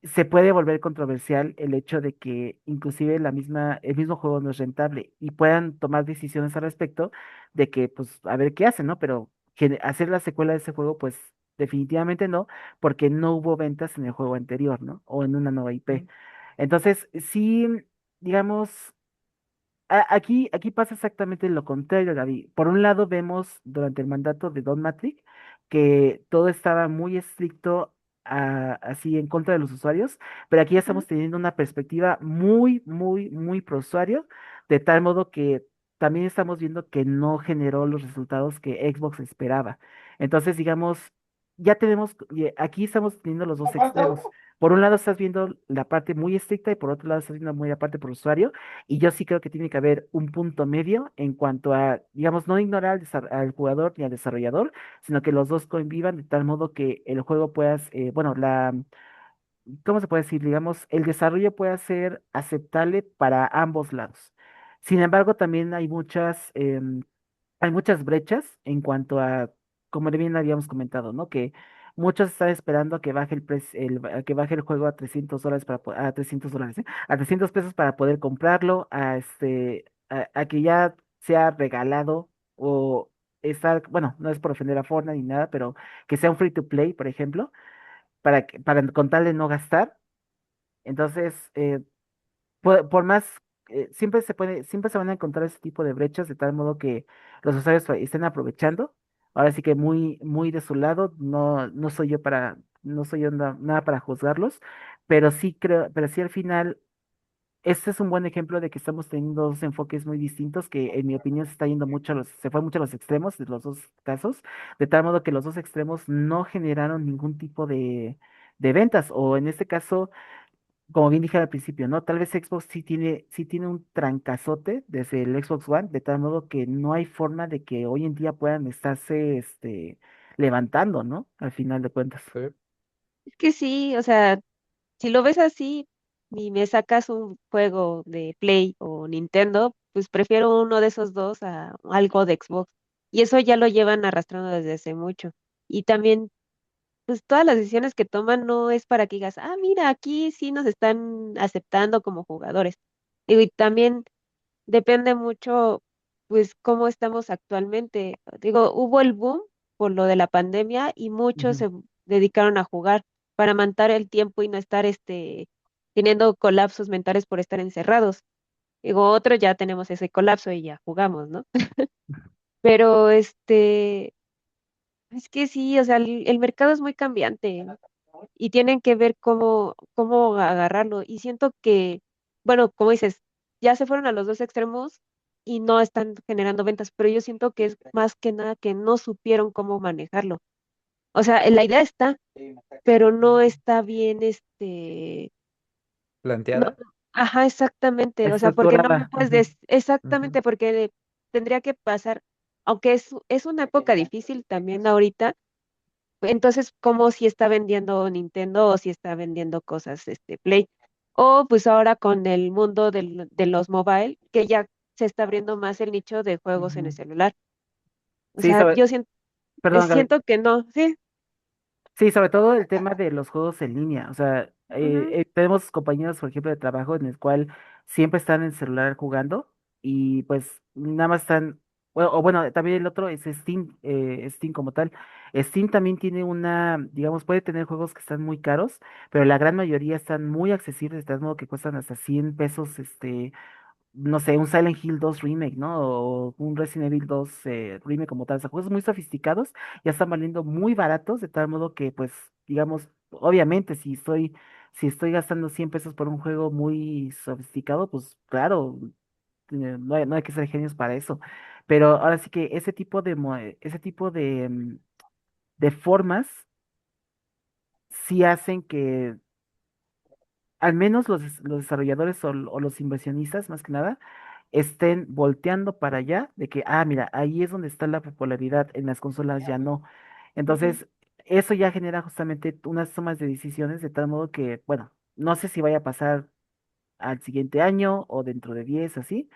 se puede volver controversial el hecho de que inclusive el mismo juego no es rentable y puedan tomar decisiones al respecto de que, pues, a ver qué hacen, ¿no? Pero hacer la secuela de ese juego, pues, definitivamente no, porque no hubo ventas en el juego anterior, ¿no? O en una nueva IP. Entonces, sí, digamos, aquí pasa exactamente lo contrario, Gaby. Por un lado, vemos durante el mandato de Don Matrix que todo estaba muy estricto así en contra de los usuarios, pero aquí ya Ujú. estamos teniendo una perspectiva muy, muy, muy pro usuario, de tal modo que también estamos viendo que no generó los resultados que Xbox esperaba. Entonces, digamos, ya tenemos, aquí estamos teniendo los dos extremos. Por un lado estás viendo la parte muy estricta y por otro lado estás viendo muy la parte por usuario. Y yo sí creo que tiene que haber un punto medio en cuanto a, digamos, no ignorar al jugador ni al desarrollador, sino que los dos convivan de tal modo que el juego pueda, bueno, ¿cómo se puede decir? Digamos, el desarrollo pueda ser aceptable para ambos lados. Sin embargo, también hay muchas brechas en cuanto a, como bien habíamos comentado, ¿no? Que muchos están esperando a que baje a que baje el juego a $300 a $300, ¿eh? A $300 para poder comprarlo, a que ya sea regalado o estar, bueno, no es por ofender a Fortnite ni nada, pero que sea un free to play, por ejemplo, para con tal de no gastar. Entonces, por más, siempre se van a encontrar ese tipo de brechas de tal modo que los usuarios estén aprovechando. Ahora sí que muy, muy de su lado, no soy yo no soy yo nada para juzgarlos, pero sí al final, este es un buen ejemplo de que estamos teniendo dos enfoques muy distintos que en mi opinión se está yendo mucho se fue mucho a los extremos de los dos casos, de tal modo que los dos extremos no generaron ningún tipo de ventas, o en este caso como bien dije al principio, ¿no? Tal vez Xbox sí tiene un trancazote desde el Xbox One, de tal modo que no hay forma de que hoy en día puedan estarse, levantando, ¿no? Al final de cuentas. Sí. Es que sí, o sea, si lo ves así y me sacas un juego de Play o Nintendo, pues prefiero uno de esos dos a algo de Xbox. Y eso ya lo llevan arrastrando desde hace mucho. Y también, pues todas las decisiones que toman no es para que digas, ah, mira, aquí sí nos están aceptando como jugadores. Digo, y también depende mucho, pues, cómo estamos actualmente. Digo, hubo el boom por lo de la pandemia y muchos Ujú. se dedicaron a jugar para matar el tiempo y no estar, teniendo colapsos mentales por estar encerrados. Digo, otros ya tenemos ese colapso y ya jugamos, ¿no? Pero, es que sí, o sea, el mercado es muy cambiante y tienen que ver cómo agarrarlo. Y siento que, bueno, como dices, ya se fueron a los dos extremos y no están generando ventas, pero yo siento que es más que nada que no supieron cómo manejarlo. O sea, la idea está, pero no está bien, no, ¿Planteada? ajá, exactamente. O sea, porque no me Estructurada. puedes Ujú. decir, exactamente, porque tendría que pasar, aunque es una época difícil también ahorita. Entonces, ¿cómo si está vendiendo Nintendo o si está vendiendo cosas Play? O pues ahora con el mundo de los mobile, que ya se está abriendo más el nicho de juegos en el Ujú. celular. O Sí, sea, yo siento, perdón, Gaby. siento que no, sí. Sí, sobre todo el tema de los juegos en línea. O sea, Ujú, tenemos compañeros, por ejemplo, de trabajo en el cual siempre están en el celular jugando y pues nada más están, o bueno, también el otro es Steam como tal. Steam también tiene digamos, puede tener juegos que están muy caros, pero la gran mayoría están muy accesibles, de tal modo que cuestan hasta $100, no sé, un Silent Hill 2 Remake, ¿no? O un Resident Evil 2 Remake como tal. O sea, juegos muy sofisticados ya están valiendo muy baratos, de tal modo que, pues, digamos, obviamente, si estoy gastando $100 por un juego muy sofisticado, pues, claro, no hay que ser genios para eso. Pero ahora sí que ese tipo de formas sí hacen que al menos los desarrolladores o los inversionistas, más que nada, estén volteando para allá de que, mira, ahí es donde está la popularidad, en las consolas ya no. ujú. Entonces, eso ya genera justamente unas tomas de decisiones de tal modo que, bueno, no sé si vaya a pasar al siguiente año o dentro de 10 así,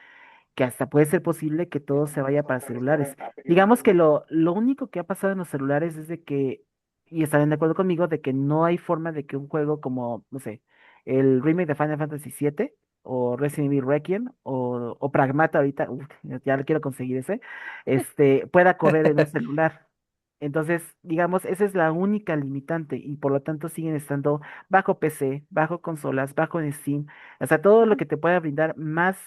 que hasta puede ser posible que todo se vaya para celulares. Digamos que lo único que ha pasado en los celulares es de que, y estarán de acuerdo conmigo, de que no hay forma de que un juego como, no sé, el remake de Final Fantasy VII o Resident Evil Requiem o Pragmata ahorita, uf, ya lo quiero conseguir ese, pueda correr en un celular. Entonces, digamos, esa es la única limitante y por lo tanto siguen estando bajo PC, bajo consolas, bajo en Steam, o sea, todo lo que te pueda brindar más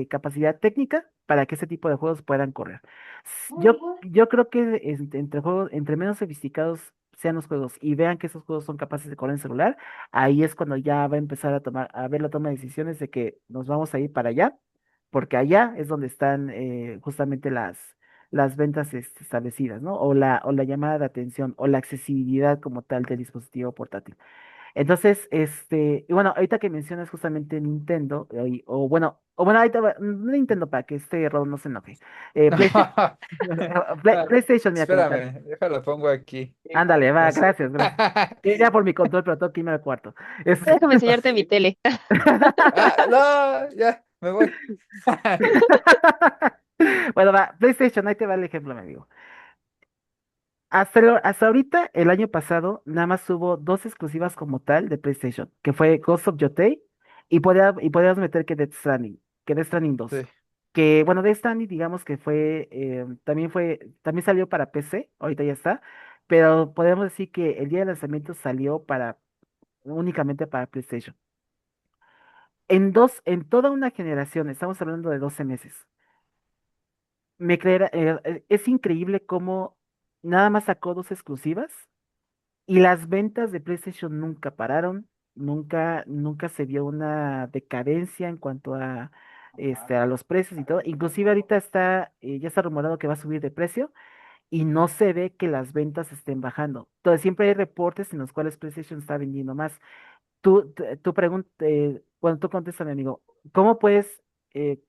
capacidad técnica para que ese tipo de juegos puedan correr. Yo creo que entre juegos, entre menos sofisticados sean los juegos y vean que esos juegos son capaces de correr en celular, ahí es cuando ya va a empezar a tomar, a ver la toma de decisiones de que nos vamos a ir para allá, porque allá es donde están justamente las ventas establecidas, ¿no? O la llamada de atención o la accesibilidad como tal del dispositivo portátil. Entonces, y bueno, ahorita que mencionas justamente Nintendo, o bueno, ahorita no Nintendo para que este error no se enoje. PlayStation, Ah, PlayStation, mira, como tal. espérame, déjalo, pongo aquí. Ándale, va, Es- gracias, gracias. Ya por mi control, pero tengo que irme al cuarto. Es- Déjame enseñarte mi tele. No, ya, me voy. Bueno, va, PlayStation, ahí te va el ejemplo, me amigo. Hasta ahorita, el año pasado, nada más hubo dos exclusivas como tal de PlayStation, que fue Ghost of Yotei y podíamos meter que Death Stranding dos. Sí, Que bueno, Death Stranding, digamos que también salió para PC, ahorita ya está, pero podemos decir que el día de lanzamiento salió únicamente para PlayStation. En toda una generación, estamos hablando de 12 meses. Es increíble cómo nada más sacó dos exclusivas. Y las ventas de PlayStation nunca pararon, nunca se vio una decadencia en cuanto a los precios y todo. Inclusive ahorita ya está rumorado que va a subir de precio y no se ve que las ventas estén bajando. Entonces siempre hay reportes en los cuales PlayStation está vendiendo más. Tú bueno, tú contéstame, amigo, ¿cómo eh,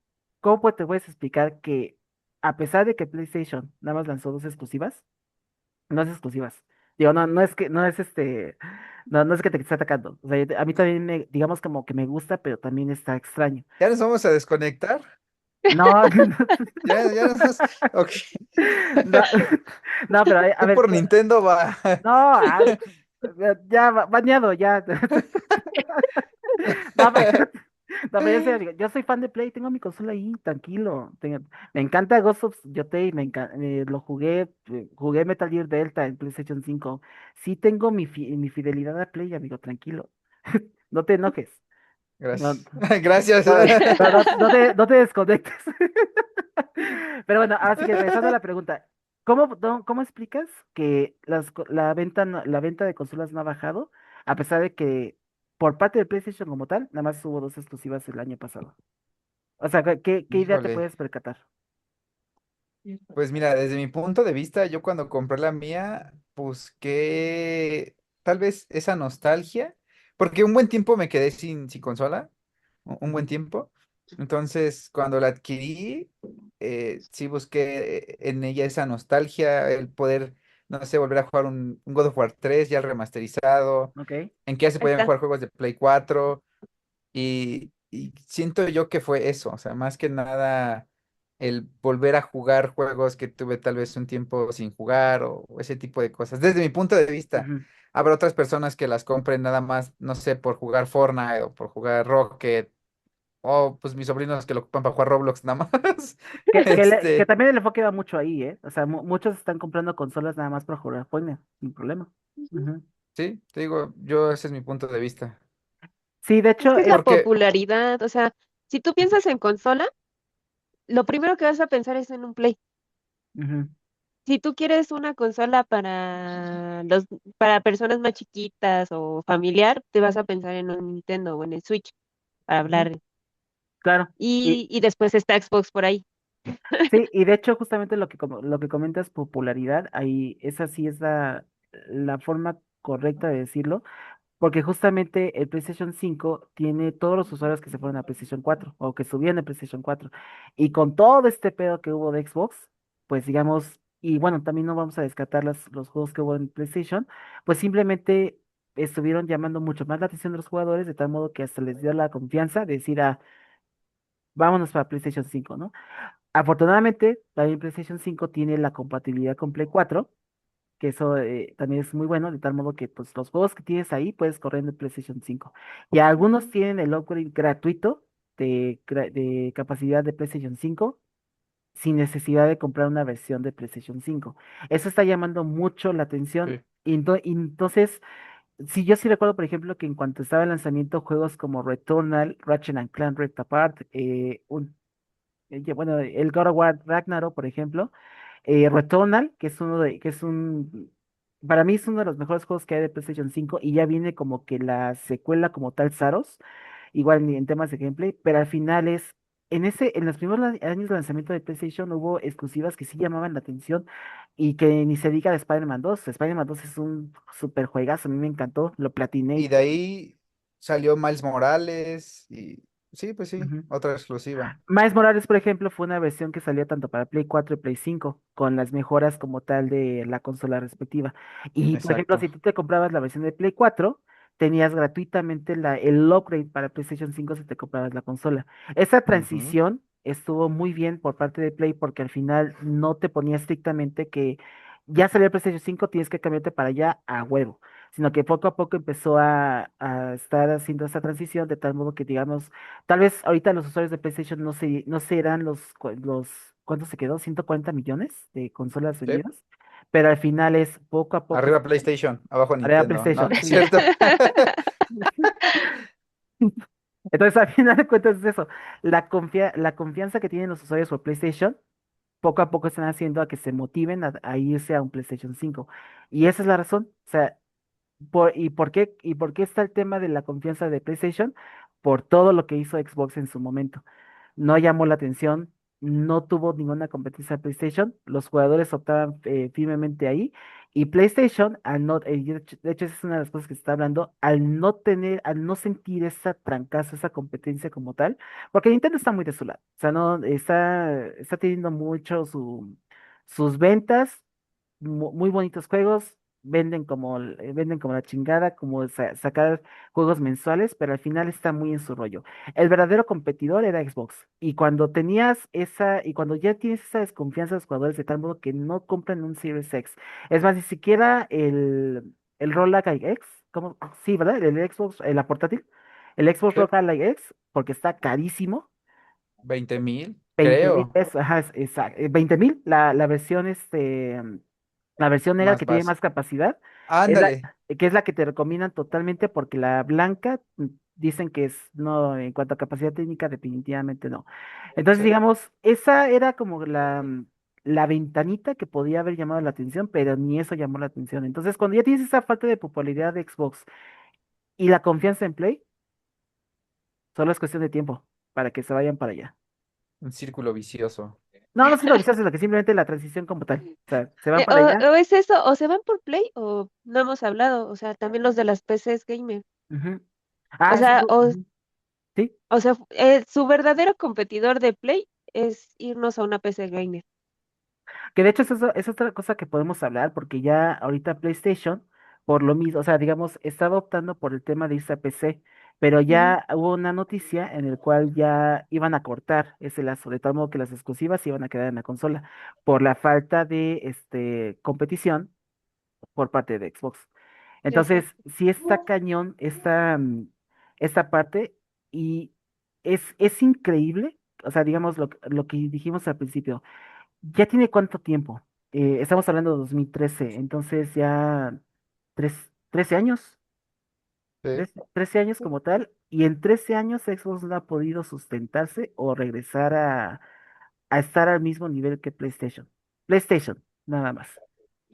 te puedes explicar que a pesar de que PlayStation nada más lanzó dos exclusivas, no es exclusivas. Digo, no es que te esté atacando. O sea, a mí también digamos como que me gusta, pero también está extraño. ya nos vamos a desconectar. No, Ya nos... Ok. no, no, pero a Tú ver, por Nintendo va. no, ya, bañado, ya. No, pero, no, pero yo, yo soy fan de Play, tengo mi consola ahí, tranquilo. Me encanta Ghost of Yotei, lo jugué Metal Gear Delta en PlayStation 5. Sí tengo mi fidelidad a Play, amigo, tranquilo. No te enojes. No, Gracias. Gracias. no, no te desconectes. Pero bueno, así que regresando a la pregunta, ¿cómo explicas que la venta de consolas no ha bajado, a pesar de que por parte de PlayStation como tal, nada más hubo dos exclusivas el año pasado? O sea, ¿qué idea te Híjole. puedes percatar? Pues mira, desde mi punto de vista, yo cuando compré la mía, busqué tal vez esa nostalgia, porque un buen tiempo me quedé sin consola, un buen Ujú. tiempo. Entonces, cuando la adquirí, sí busqué en ella esa nostalgia, el poder, no sé, volver a jugar un God of War 3 ya remasterizado, Ok. en que ya se Ahí podían está. jugar juegos de Play 4. Y siento yo que fue eso, o sea, más que nada el volver a jugar juegos que tuve tal vez un tiempo sin jugar o ese tipo de cosas. Desde mi punto de vista, Ujú. habrá otras personas que las compren nada más, no sé, por jugar Fortnite o por jugar Rocket, o pues mis sobrinos que lo ocupan para jugar Roblox nada más. Que Este, también el enfoque va mucho ahí, ¿eh? O sea, muchos están comprando consolas nada más para jugar Fortnite, sin problema. Ujú. Ujú. sí, te digo, yo ese es mi punto de vista. Sí, de Es hecho, que es la Porque, popularidad. O sea, si tú piensas en consola, lo primero que vas a pensar es en un Play. ujú, Si tú quieres una consola para personas más chiquitas o familiar, te vas a pensar en un Nintendo o en el Switch para ujú, hablar. claro. Y después está Xbox por ahí. Sí, y de hecho justamente lo que comentas, popularidad, ahí esa sí es la forma correcta de decirlo, porque justamente el PlayStation 5 tiene todos los usuarios que se fueron a PlayStation 4 o que subían a PlayStation 4. Y con todo este pedo que hubo de Xbox, pues digamos, y bueno, también no vamos a descartar los juegos que hubo en PlayStation, pues simplemente estuvieron llamando mucho más la atención de los jugadores, de tal modo que hasta les dio la confianza de decir, vámonos para PlayStation 5, ¿no? Afortunadamente, también PlayStation 5 tiene la compatibilidad con Play 4, que eso también es muy bueno, de tal modo que pues, los juegos que tienes ahí puedes correr en el PlayStation 5. Y algunos tienen el upgrade gratuito de capacidad de PlayStation 5 sin necesidad de comprar una versión de PlayStation 5. Eso está llamando mucho la atención. Sí. Y entonces, sí, yo sí recuerdo, por ejemplo, que en cuanto estaba el lanzamiento, juegos como Returnal, Ratchet and Clank Rift Apart, bueno, el God of War Ragnarok, por ejemplo, Returnal, que es para mí es uno de los mejores juegos que hay de PlayStation 5 y ya viene como que la secuela como tal, Saros, igual en temas de gameplay, pero al final en los primeros años de lanzamiento de PlayStation hubo exclusivas que sí llamaban la atención y que ni se diga de Spider-Man 2. Spider-Man 2 es un super juegazo, a mí me encantó, lo platiné y Y de todo. ahí salió Miles Morales y sí, pues sí, Ujú. otra exclusiva. Miles Morales, por ejemplo, fue una versión que salió tanto para Play 4 y Play 5, con las mejoras como tal de la consola respectiva. Y, por ejemplo, Exacto. si tú te comprabas la versión de Play 4, tenías gratuitamente el upgrade para PlayStation 5 si te comprabas la consola. Esa Ujú. transición estuvo muy bien por parte de Play porque al final no te ponía estrictamente que ya salió el PlayStation 5, tienes que cambiarte para allá a huevo, sino que poco a poco empezó a estar haciendo esa transición de tal modo que, digamos, tal vez ahorita los usuarios de PlayStation no serán ¿cuánto se quedó? 140 millones de consolas Sí. vendidas, pero al final es poco a poco, Arriba PlayStation, abajo tarea Nintendo. No, PlayStation, no es sí. cierto. Entonces, al final de cuentas es eso, la confianza que tienen los usuarios por PlayStation, poco a poco están haciendo a que se motiven a irse a un PlayStation 5. Y esa es la razón, o sea, ¿y por qué está el tema de la confianza de PlayStation? Por todo lo que hizo Xbox en su momento. No llamó la atención, no tuvo ninguna competencia de PlayStation, los jugadores optaban firmemente ahí, y PlayStation, de hecho esa es una de las cosas que se está hablando, al no sentir esa trancazo, esa competencia como tal, porque Nintendo está muy de su lado, o sea, no, está teniendo mucho sus ventas, muy bonitos juegos, venden como la chingada, como sacar juegos mensuales, pero al final está muy en su rollo. El verdadero competidor era Xbox. Y cuando ya tienes esa desconfianza de los jugadores de tal modo que no compran un Series X. Es más, ni siquiera el Rogue X, ¿cómo? Sí, ¿verdad? El Xbox, la portátil. El Xbox Sí. Rogue X, porque está carísimo. 20,000, 20,000 creo. pesos, ajá, 20,000, la versión negra Más que tiene vas. más capacidad, es la, Ándale. que es la que te recomiendan totalmente porque la blanca dicen que no, en cuanto a capacidad técnica, definitivamente no. Entonces, Sí. digamos, esa era como la ventanita que podía haber llamado la atención, pero ni eso llamó la atención. Entonces, cuando ya tienes esa falta de popularidad de Xbox y la confianza en Play, solo es cuestión de tiempo para que se vayan para allá. Un círculo vicioso. No, no es lo vicioso, sino que simplemente la transición como tal. O sea, se van para allá. O es eso, o se van por Play o no hemos hablado, o sea, también los de las PCs gamer. Ujú. O Eso sea, ujú. Sí, su verdadero competidor de Play es irnos a una PC gamer. que de hecho es otra cosa que podemos hablar, porque ya ahorita PlayStation, por lo mismo, o sea, digamos, estaba optando por el tema de irse a PC, pero Ujú. ya hubo una noticia en el cual ya iban a cortar ese lazo, de tal modo que las exclusivas iban a quedar en la consola, por la falta de competición por parte de Xbox. Entonces, Exacto. sí está cañón esta parte y es increíble, o sea, digamos lo que dijimos al principio, ¿ya tiene cuánto tiempo? Estamos hablando de 2013, entonces ya 13 años, Sí. 13 años como tal, y en 13 años Xbox no ha podido sustentarse o regresar a estar al mismo nivel que PlayStation. PlayStation, nada más.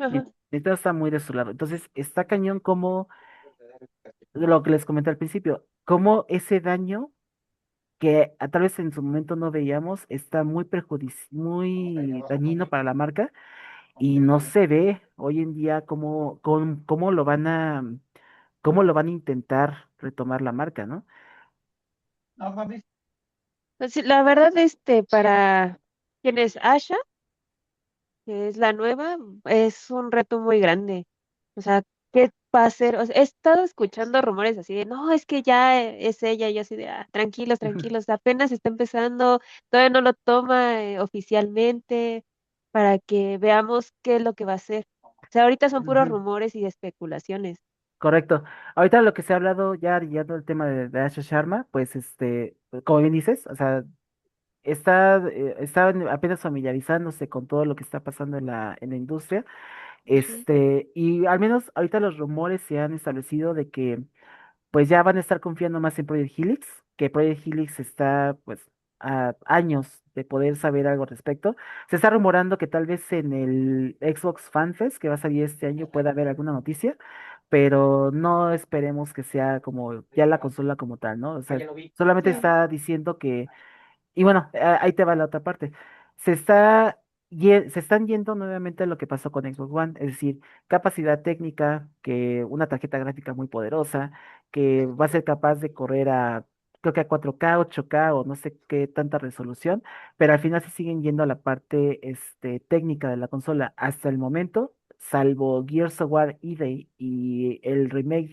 Ajá. Nintendo está muy de su lado. Entonces, está cañón como lo que les comenté al principio, como ese daño que tal vez en su momento no veíamos está muy dañino para la marca y no se ve hoy en día cómo lo van a intentar retomar la marca, ¿no? Pues sí, la verdad, para quien es Asha, que es la nueva, es un reto muy grande. O sea, ¿qué va a hacer? O sea, he estado escuchando rumores así de, no, es que ya es ella, y yo así de, tranquilos, tranquilos, apenas está empezando, todavía no lo toma oficialmente para que veamos qué es lo que va a hacer. O sea, ahorita son puros Ujú. rumores y especulaciones. Correcto. Ahorita lo que se ha hablado ya el tema de Asha Sharma, pues como bien dices, o sea, está apenas familiarizándose con todo lo que está pasando en la industria. Ujú. Y al menos ahorita los rumores se han establecido de que pues ya van a estar confiando más en Project Helix, que Project Helix está pues a años de poder saber algo al respecto. Se está rumorando que tal vez en el Xbox Fan Fest que va a salir este año pueda haber alguna noticia, pero no esperemos que sea como ya la consola como tal, ¿no? O sea, solamente Sí, está diciendo que y bueno, ahí te va la otra parte. Se están yendo nuevamente a lo que pasó con Xbox One, es decir, capacidad técnica, que una tarjeta gráfica muy poderosa, que va a ser capaz de correr creo que a 4K, 8K o no sé qué tanta resolución, pero al final se siguen yendo a la parte técnica de la consola. Hasta el momento, salvo Gears of War EVE y el remake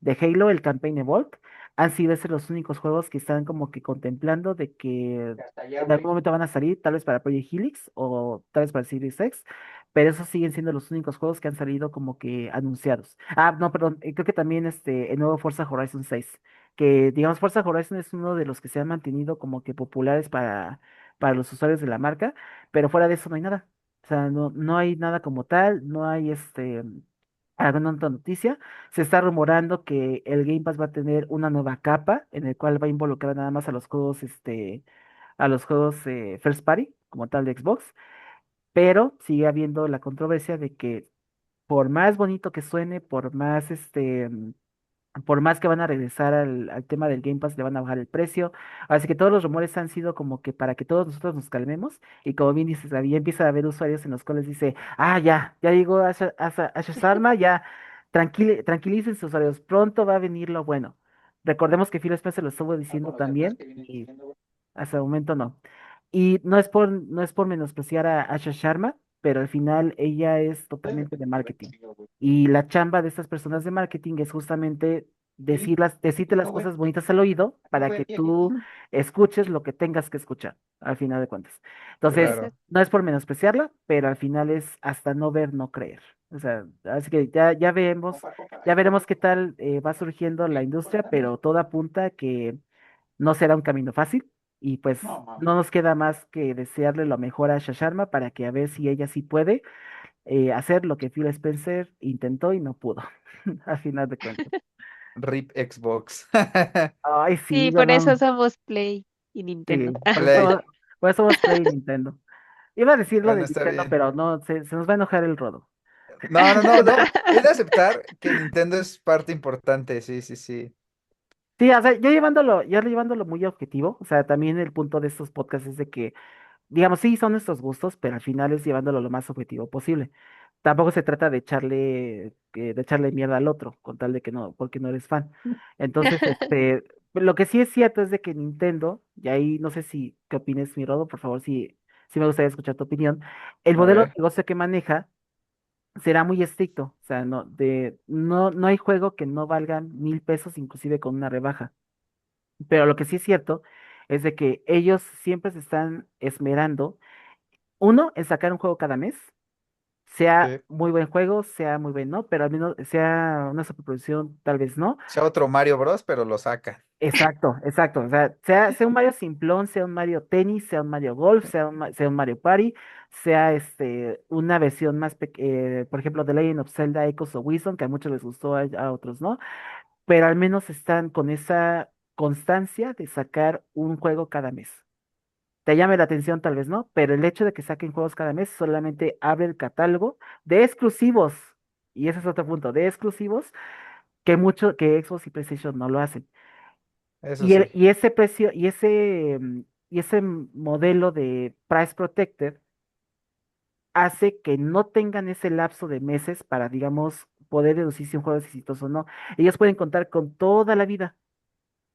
de Halo, el Campaign Evolved, han sido esos los únicos juegos que están como que contemplando de que en algún momento van a salir, tal vez para Project Helix o tal vez para Series X, pero esos siguen siendo los únicos juegos que han salido como que anunciados. Ah, no, perdón, creo que también el nuevo Forza Horizon 6, que digamos Forza Horizon es uno de los que se han mantenido como que populares para los usuarios de la marca, pero fuera de eso no hay nada. O sea, no hay nada como tal, no hay alguna otra noticia. Se está rumorando que el Game Pass va a tener una nueva capa en el cual va a involucrar nada más a los juegos, First Party, como tal de Xbox, pero sigue habiendo la controversia de que por más bonito que suene, por más que van a regresar al tema del Game Pass, le van a bajar el precio. Así que todos los rumores han sido como que para que todos nosotros nos calmemos. Y como bien dices, Gaby, ya empieza a haber usuarios en los cuales dice, ya llegó Asher Sarma, ya tranquilícense usuarios, pronto va a venir lo bueno. Recordemos que Phil Spencer lo estuvo diciendo también y hasta el momento no. Y no es por menospreciar a Asha Sharma, pero al final ella es totalmente de marketing. Y la chamba de estas personas de marketing es justamente decirte las cosas bonitas al oído para que tú escuches lo que tengas que escuchar, al final de cuentas. Entonces, Claro. exacto. no es por menospreciarla, pero al final es hasta no ver, no creer. O sea, así que ya veremos qué tal va surgiendo la industria, pero todo apunta a que no será un camino fácil y pues no nos queda más que desearle lo mejor a Shasharma para que a ver si ella sí puede hacer lo que Phil Spencer intentó y no pudo, al final de cuentas. RIP Xbox. Ay, sí, Sí, yo por eso no. somos Play y Nintendo. Sí, Play. por eso somos Play y Nintendo. Iba a decir lo de Bueno, está Nintendo, bien. pero no, se nos va a enojar el rodo. No, no, no, no. Es de aceptar que Nintendo es parte importante. Sí, sí, sí. Sí, o sea, ya llevándolo muy objetivo, o sea, también el punto de estos podcasts es de que digamos, sí, son nuestros gustos, pero al final es llevándolo lo más objetivo posible. Tampoco se trata de echarle mierda al otro, con tal de que no, porque no eres fan. Entonces, lo que sí es cierto es de que Nintendo, y ahí no sé si qué opines, mi Rodo, por favor, si me gustaría escuchar tu opinión. El A modelo de ver. negocio que maneja será muy estricto. O sea, no hay juego que no valga 1,000 pesos, inclusive con una rebaja. Pero lo que sí es cierto es de que ellos siempre se están esmerando uno, es sacar un juego cada mes, sea Sí. muy buen juego, sea muy bueno, pero al menos sea una superproducción, tal vez no. Sea otro Mario Bros, pero lo saca. Exacto, exacto. O sea, sea un Mario simplón, sea un Mario Tenis, sea un Mario Golf, sea un Mario Party, sea una versión más, por ejemplo, The Legend of Zelda Echoes of Wisdom, que a muchos les gustó, a otros no, pero al menos están con esa constancia de sacar un juego cada mes. Te llame la atención, tal vez no, pero el hecho de que saquen juegos cada mes solamente abre el catálogo de exclusivos, y ese es otro punto, de exclusivos que Xbox y PlayStation no lo hacen. Eso Y, sí. ese precio, y ese modelo de Price Protected hace que no tengan ese lapso de meses para, digamos, poder deducir si un juego es exitoso o no. Ellos pueden contar con toda la vida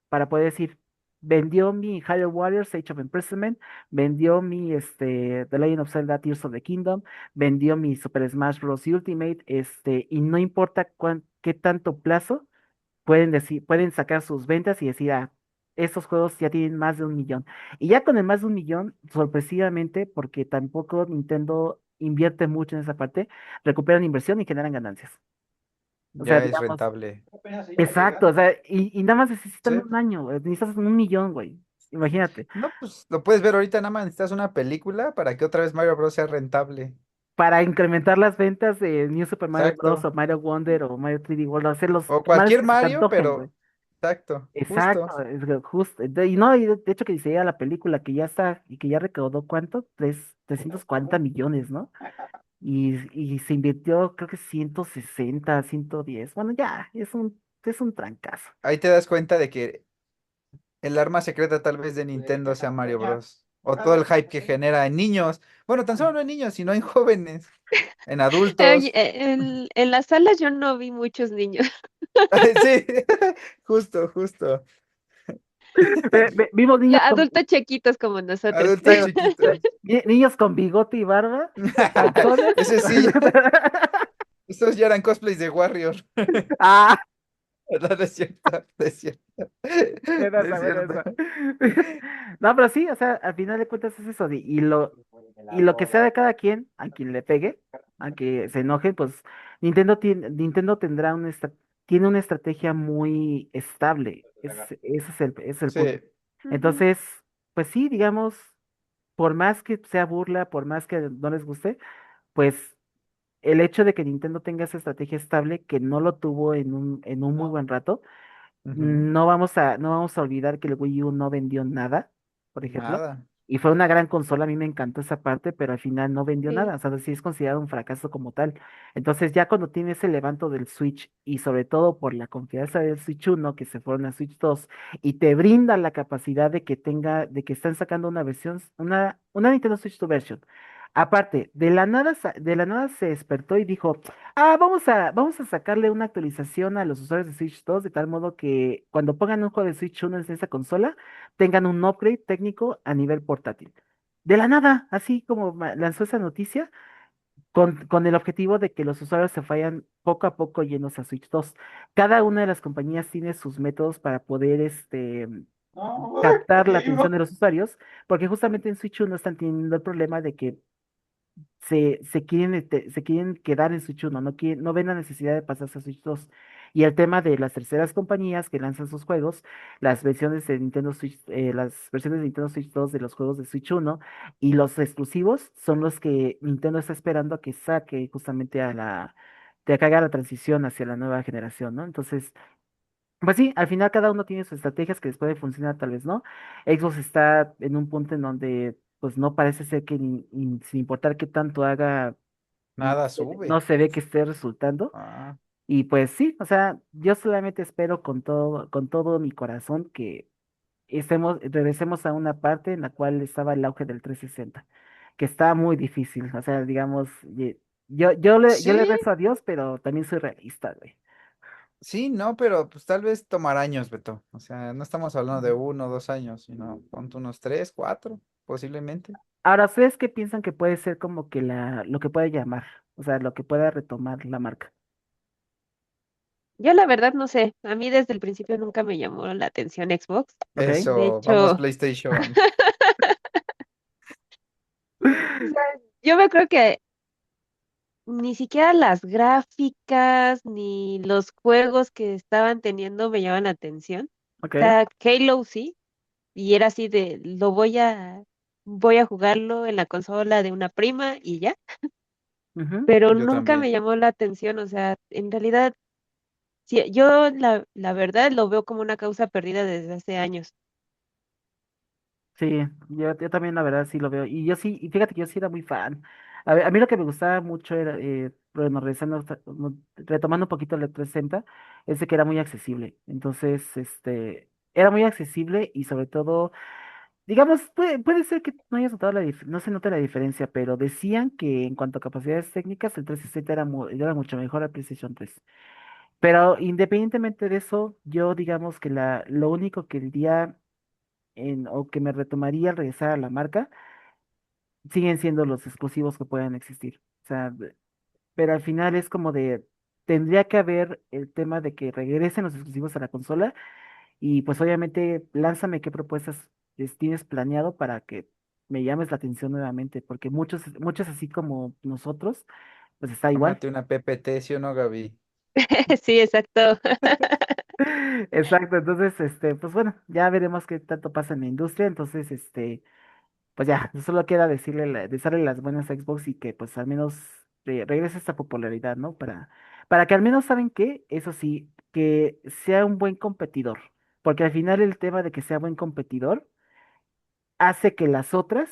para poder decir, vendió mi Hyrule Warriors Age of Imprisonment, vendió mi The Legend of Zelda Tears of the Kingdom, vendió mi Super Smash Bros. Ultimate, y no importa qué tanto plazo, pueden sacar sus ventas y decir, estos juegos ya tienen más de 1 millón. Y ya con el más de 1 millón, sorpresivamente, porque tampoco Nintendo invierte mucho en esa parte, recuperan inversión y generan ganancias. O sea, Ya es digamos, rentable. exacto, o sea, y nada más necesitan un año, necesitas 1 millón, güey. Imagínate. No, pues lo puedes ver ahorita, nada más necesitas una película para que otra vez Mario Bros. Sea rentable. Para incrementar las ventas de New Super Mario Bros. Exacto. O Mario Wonder o Mario 3D World, hacerlos O más cualquier que se te Mario, antojen, güey. pero exacto, justo. Exacto, es que justo. Y no, y de hecho que dice ya la película que ya está y que ya recaudó ¿cuánto? 340 millones, ¿no? Y se invirtió creo que 160, 110. Bueno, ya, es un trancazo. Ahí te das cuenta de que el arma secreta tal vez de Nintendo sea Mario Bros. O todo el hype que genera en niños. Bueno, tan solo no en niños, sino en jóvenes, en Oye, adultos. en las salas yo no vi muchos niños. Sí, justo, justo. Vimos niños Ya, con, adultos chiquitos como nosotros. Adultos chiquitos. niños con bigote y barba, calzones. Ese sí, estos ya eran cosplays de Warrior. Ah, No, no es cierto, no es cierto. buena No es esa, buena cierto. esa. No, pero sí, o sea, al final de cuentas es eso. Y lo que sea de cada quien, a quien le pegue, a que se enoje, pues Nintendo tendrá tiene una estrategia muy estable. Ese es el punto. Sí, Ujú. Entonces, pues sí, digamos, por más que sea burla, por más que no les guste, pues el hecho de que Nintendo tenga esa estrategia estable, que no lo tuvo en un muy buen rato, ujú, no vamos a olvidar que el Wii U no vendió nada, por ejemplo, nada. y fue una gran consola, a mí me encantó esa parte, pero al final no vendió Sí, nada, o sea, sí es considerado un fracaso como tal. Entonces ya cuando tiene ese levanto del Switch, y sobre todo por la confianza del Switch 1, que se fueron a Switch 2, y te brinda la capacidad de que están sacando una versión, una Nintendo Switch 2 version. Aparte, de la nada se despertó y dijo, vamos a sacarle una actualización a los usuarios de Switch 2 de tal modo que cuando pongan un juego de Switch 1 en esa consola, tengan un upgrade técnico a nivel portátil. De la nada, así como lanzó esa noticia, con el objetivo de que los usuarios se vayan poco a poco llenos a Switch 2. Cada una de las compañías tiene sus métodos para poder captar la atención de los usuarios, porque justamente en Switch 1 están teniendo el problema de que se quieren quedar en Switch 1, no ven la necesidad de pasarse a Switch 2. Y el tema de las terceras compañías que lanzan sus juegos, las versiones de Nintendo Switch 2 de los juegos de Switch 1 y los exclusivos son los que Nintendo está esperando a que saque justamente que haga la transición hacia la nueva generación, ¿no? Entonces, pues sí, al final cada uno tiene sus estrategias que les puede funcionar, tal vez no. Xbox está en un punto en donde pues no parece ser que sin importar qué tanto haga, no Nada se ve, no sube. se ve que esté resultando. Ah, Y pues sí, o sea, yo solamente espero con todo mi corazón que regresemos a una parte en la cual estaba el auge del 360, que está muy difícil. O sea, digamos, yo le sí, rezo a Dios, pero también soy realista, güey. sí, no, pero pues tal vez tomar años, Beto. O sea, no estamos hablando de 1 o 2 años, sino ponte unos 3, 4, posiblemente. Ahora, ¿ustedes qué piensan que puede ser como que lo que puede llamar? O sea, lo que pueda retomar la marca. yo la verdad no sé. A mí desde el principio nunca me llamó la atención Xbox. ¿Ok? De Eso, vamos hecho, PlayStation. o sea, yo me creo que ni siquiera las gráficas ni los juegos que estaban teniendo me llaman la atención. O ¿Ok? sea, Halo sí, y era así de voy a jugarlo en la consola de una prima y ya, Ujú. pero Yo nunca también. me llamó la atención. O sea, en realidad, sí, yo la verdad lo veo como una causa perdida desde hace años. Sí, yo también la verdad sí lo veo. Y yo sí, y fíjate que yo sí era muy fan. A mí lo que me gustaba mucho era, bueno, retomando un poquito el 360, es de que era muy accesible. Entonces, era muy accesible y sobre todo, digamos, puede ser que no hayas notado no se nota la diferencia, pero decían que en cuanto a capacidades técnicas, el 360 era mucho mejor al PlayStation 3. Pero independientemente de eso, yo digamos que lo único que diría o que me retomaría al regresar a la marca, siguen siendo los exclusivos que puedan existir. O sea, pero al final es como tendría que haber el tema de que regresen los exclusivos a la consola y pues obviamente lánzame qué propuestas tienes planeado para que me llames la atención nuevamente, porque muchos así como nosotros, pues está igual. Tómate una PPT, ¿sí o no, Gaby? Sí, exacto. Exacto, entonces, pues bueno, ya veremos qué tanto pasa en la industria, entonces, pues ya, solo queda desearle las buenas a Xbox y que pues al menos regrese esta popularidad, ¿no? Para que al menos, ¿saben qué? Eso sí, que sea un buen competidor, porque al final el tema de que sea buen competidor hace que las otras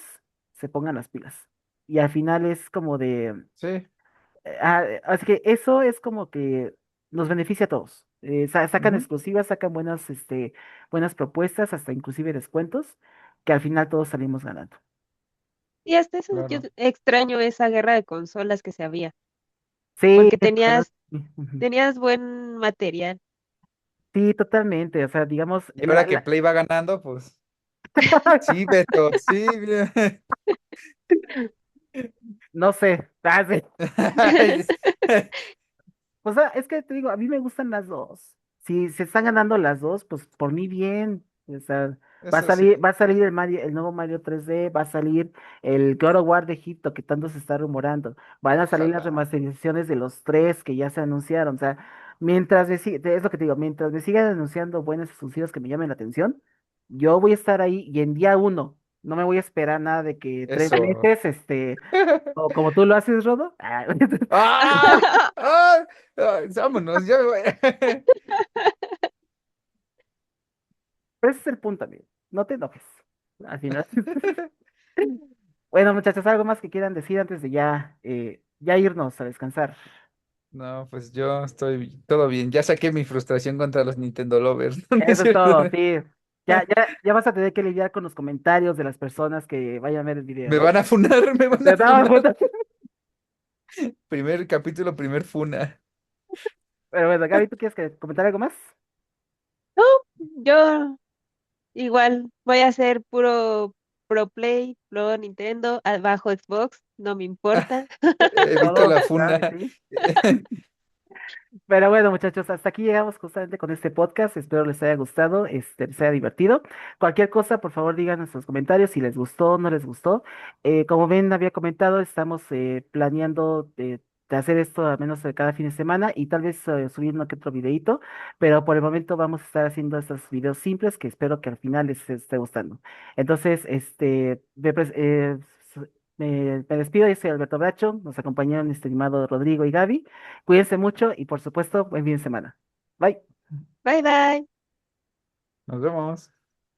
se pongan las pilas. Y al final es como de, Sí. así que eso es como que nos beneficia a todos. Sacan Ujú. exclusivas, sacan buenas propuestas, hasta inclusive descuentos, que al final todos salimos ganando. Y hasta eso yo Claro. extraño esa guerra de consolas que se había, Sí, porque la verdad, tenías, sí, ujú. tenías buen material. Sí, totalmente. O sea, digamos, Y ahora que Play va ganando, pues sí, Beto, sí, bien. no sé. Sí. O sea, es que te digo, a mí me gustan las dos. Si se están ganando las dos, pues por mí bien. O sea, Eso sí, va a salir el nuevo Mario 3D, va a salir el God of War de Egipto que tanto se está rumorando. Van a salir las ojalá. remasterizaciones de los tres que ya se anunciaron. O sea, es lo que te digo, mientras me sigan anunciando buenas exclusivas que me llamen la atención, yo voy a estar ahí y en día uno. No me voy a esperar nada de que tres Eso. meses, o como tú lo haces, Rodo. ¡Ah! ¡Ah! ¡Ah! Vámonos, ya me voy. Pero ese es el punto, amigo. No te enojes. Al final. Bueno, muchachos, algo más que quieran decir antes de ya irnos a descansar. No, pues yo estoy todo bien. Ya saqué mi frustración contra los Nintendo lovers. ¿No es Eso es cierto? todo, sí. Ya vas a tener que lidiar con los comentarios de las personas que vayan a ver el Me video, ¿eh? van a funar, me van a De todas funar. formas. Primer capítulo, primer funa. Pero bueno, Gaby, ¿tú quieres comentar algo más? No, yo igual voy a hacer puro Pro Play, Pro Nintendo, abajo Xbox, no me importa. Evito Todo, la claro funa. que sí. Pero bueno, muchachos, hasta aquí llegamos justamente con este podcast. Espero les haya gustado, les haya divertido. Cualquier cosa, por favor, digan en sus comentarios si les gustó o no les gustó. Como ven, había comentado, estamos planeando de hacer esto al menos cada fin de semana y tal vez subir uno que otro videito, pero por el momento vamos a estar haciendo estos videos simples que espero que al final les esté gustando. Entonces, me despido, yo soy Alberto Bracho, nos acompañaron este estimado Rodrigo y Gaby. Cuídense mucho y por supuesto, buen fin de semana. Bye. Bye bye. Nos vemos.